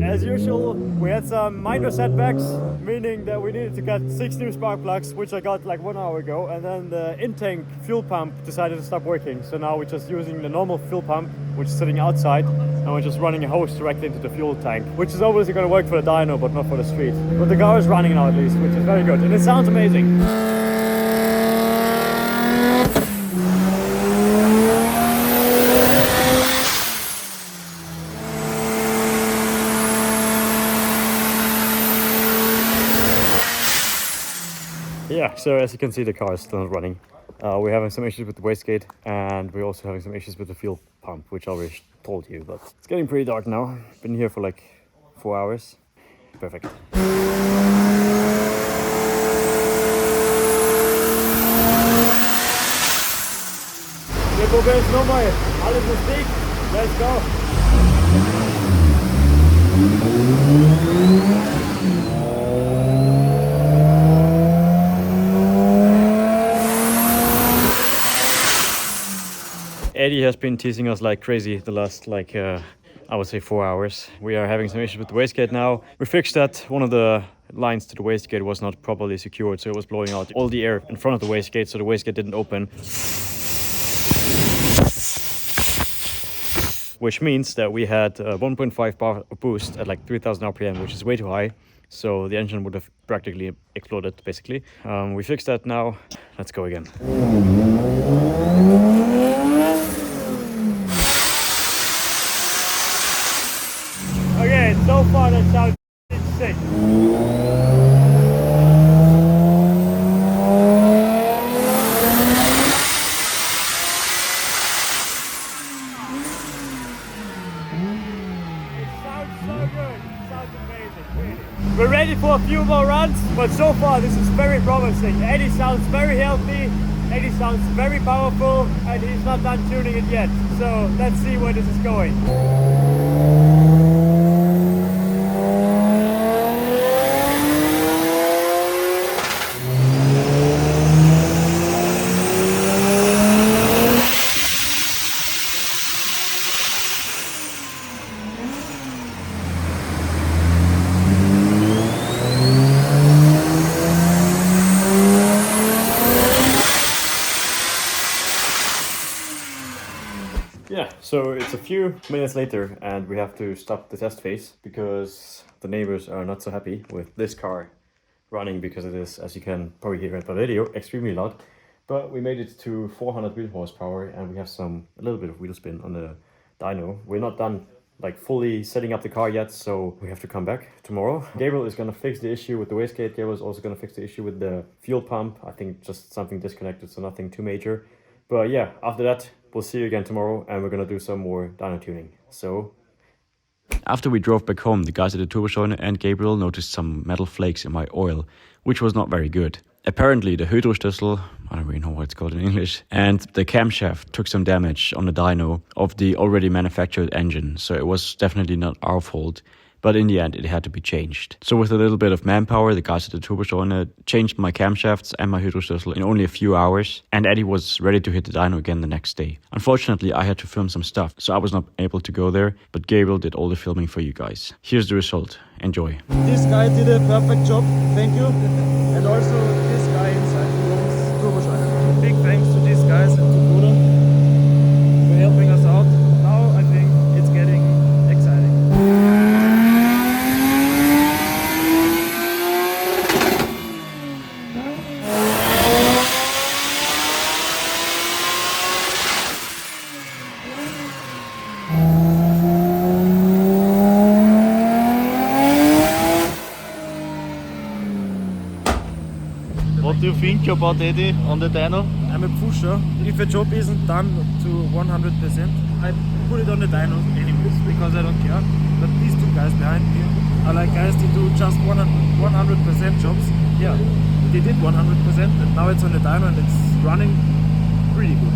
As usual, we had some minor setbacks, meaning that we needed to get 6 new spark plugs, which I got like 1 hour ago, and then the in-tank fuel pump decided to stop working. So now we're just using the normal fuel pump, which is sitting outside, and we're just running a hose directly into the fuel tank, which is obviously going to work for the dyno, but not for the street. But the car is running now at least, which is very good, and it sounds amazing. Yeah, so as you can see, the car is still not running. We're having some issues with the wastegate, and we're also having some issues with the fuel pump, which I already told you, but it's getting pretty dark now. Been here for like 4 hours. Perfect. Wir probieren es nochmal. Alles ist dicht. Let's go. Eddie has been teasing us like crazy the last I would say 4 hours. We are having some issues with the wastegate now. We fixed that. One of the lines to the wastegate was not properly secured, so it was blowing out all the air in front of the wastegate, so the wastegate didn't open. Which means that we had 1.5 bar boost at like 3000 RPM, which is way too high. So the engine would have practically exploded, basically. We fixed that now. Let's go again. Okay, so far that sounds sick. We're ready for a few more runs, but so far this is very promising. Eddie sounds very healthy, Eddie sounds very powerful, and he's not done tuning it yet. So let's see where this is going. Yeah, so it's a few minutes later and we have to stop the test phase because the neighbors are not so happy with this car running, because it is, as you can probably hear in the video, extremely loud. But we made it to 400 wheel horsepower and we have a little bit of wheel spin on the dyno. We're not done like fully setting up the car yet, so we have to come back tomorrow. Gabriel is gonna fix the issue with the wastegate. Gabriel is also gonna fix the issue with the fuel pump. I think just something disconnected, so nothing too major. But yeah, after that, we'll see you again tomorrow and we're gonna do some more dyno tuning. So after we drove back home, the guys at the turbo joiner and Gabriel noticed some metal flakes in my oil, which was not very good. Apparently the Hydrostößel, I don't really know what it's called in English, and the camshaft took some damage on the dyno of the already manufactured engine. So it was definitely not our fault, but in the end it had to be changed. So with a little bit of manpower, the guys at the turbo changed my camshafts and my hydrostacle in only a few hours, and Eddie was ready to hit the dyno again the next day. Unfortunately, I had to film some stuff, so I was not able to go there, but Gabriel did all the filming for you guys. Here's the result. Enjoy. This guy did a perfect job, thank you. And also this guy inside the turbo. Big thanks to these guys and to Buddha for helping us out. Now I think it's getting exciting. What do you think about Eddie on the dyno? I'm a pusher. If a job isn't done to 100%, I put it on the dyno anyways because I don't care. But these two guys behind me are like guys that do just 100% jobs. Yeah, they did 100% and now it's on the dyno and it's running pretty good.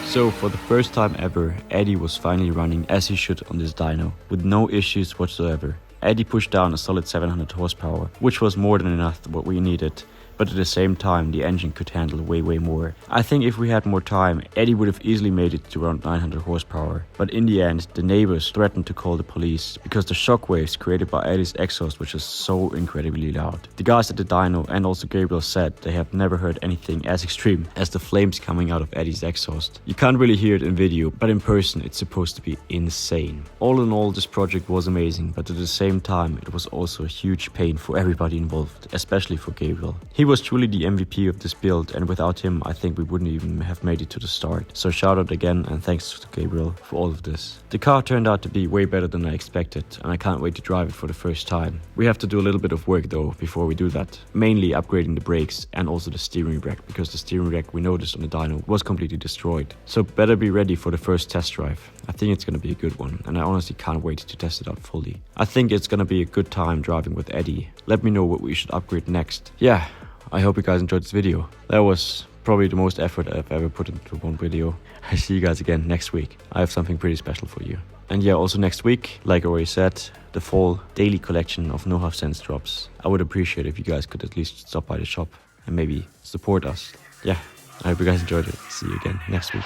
So for the first time ever, Eddie was finally running as he should on this dyno, with no issues whatsoever. Eddie pushed down a solid 700 horsepower, which was more than enough what we needed. But at the same time, the engine could handle way more. I think if we had more time, Eddie would have easily made it to around 900 horsepower. But in the end, the neighbors threatened to call the police because the shockwaves created by Eddie's exhaust was just so incredibly loud. The guys at the dyno and also Gabriel said they have never heard anything as extreme as the flames coming out of Eddie's exhaust. You can't really hear it in video, but in person it's supposed to be insane. All in all, this project was amazing, but at the same time, it was also a huge pain for everybody involved, especially for Gabriel. He was truly the MVP of this build, and without him I think we wouldn't even have made it to the start. So shout out again and thanks to Gabriel for all of this. The car turned out to be way better than I expected, and I can't wait to drive it for the first time. We have to do a little bit of work though before we do that, mainly upgrading the brakes and also the steering rack, because the steering rack we noticed on the dyno was completely destroyed. So better be ready for the first test drive. I think it's gonna be a good one, and I honestly can't wait to test it out fully. I think it's gonna be a good time driving with Eddie. Let me know what we should upgrade next. Yeah, I hope you guys enjoyed this video. That was probably the most effort I've ever put into one video. I see you guys again next week. I have something pretty special for you. And yeah, also next week, like I already said, the fall daily collection of No Half Cents drops. I would appreciate if you guys could at least stop by the shop and maybe support us. Yeah, I hope you guys enjoyed it. See you again next week.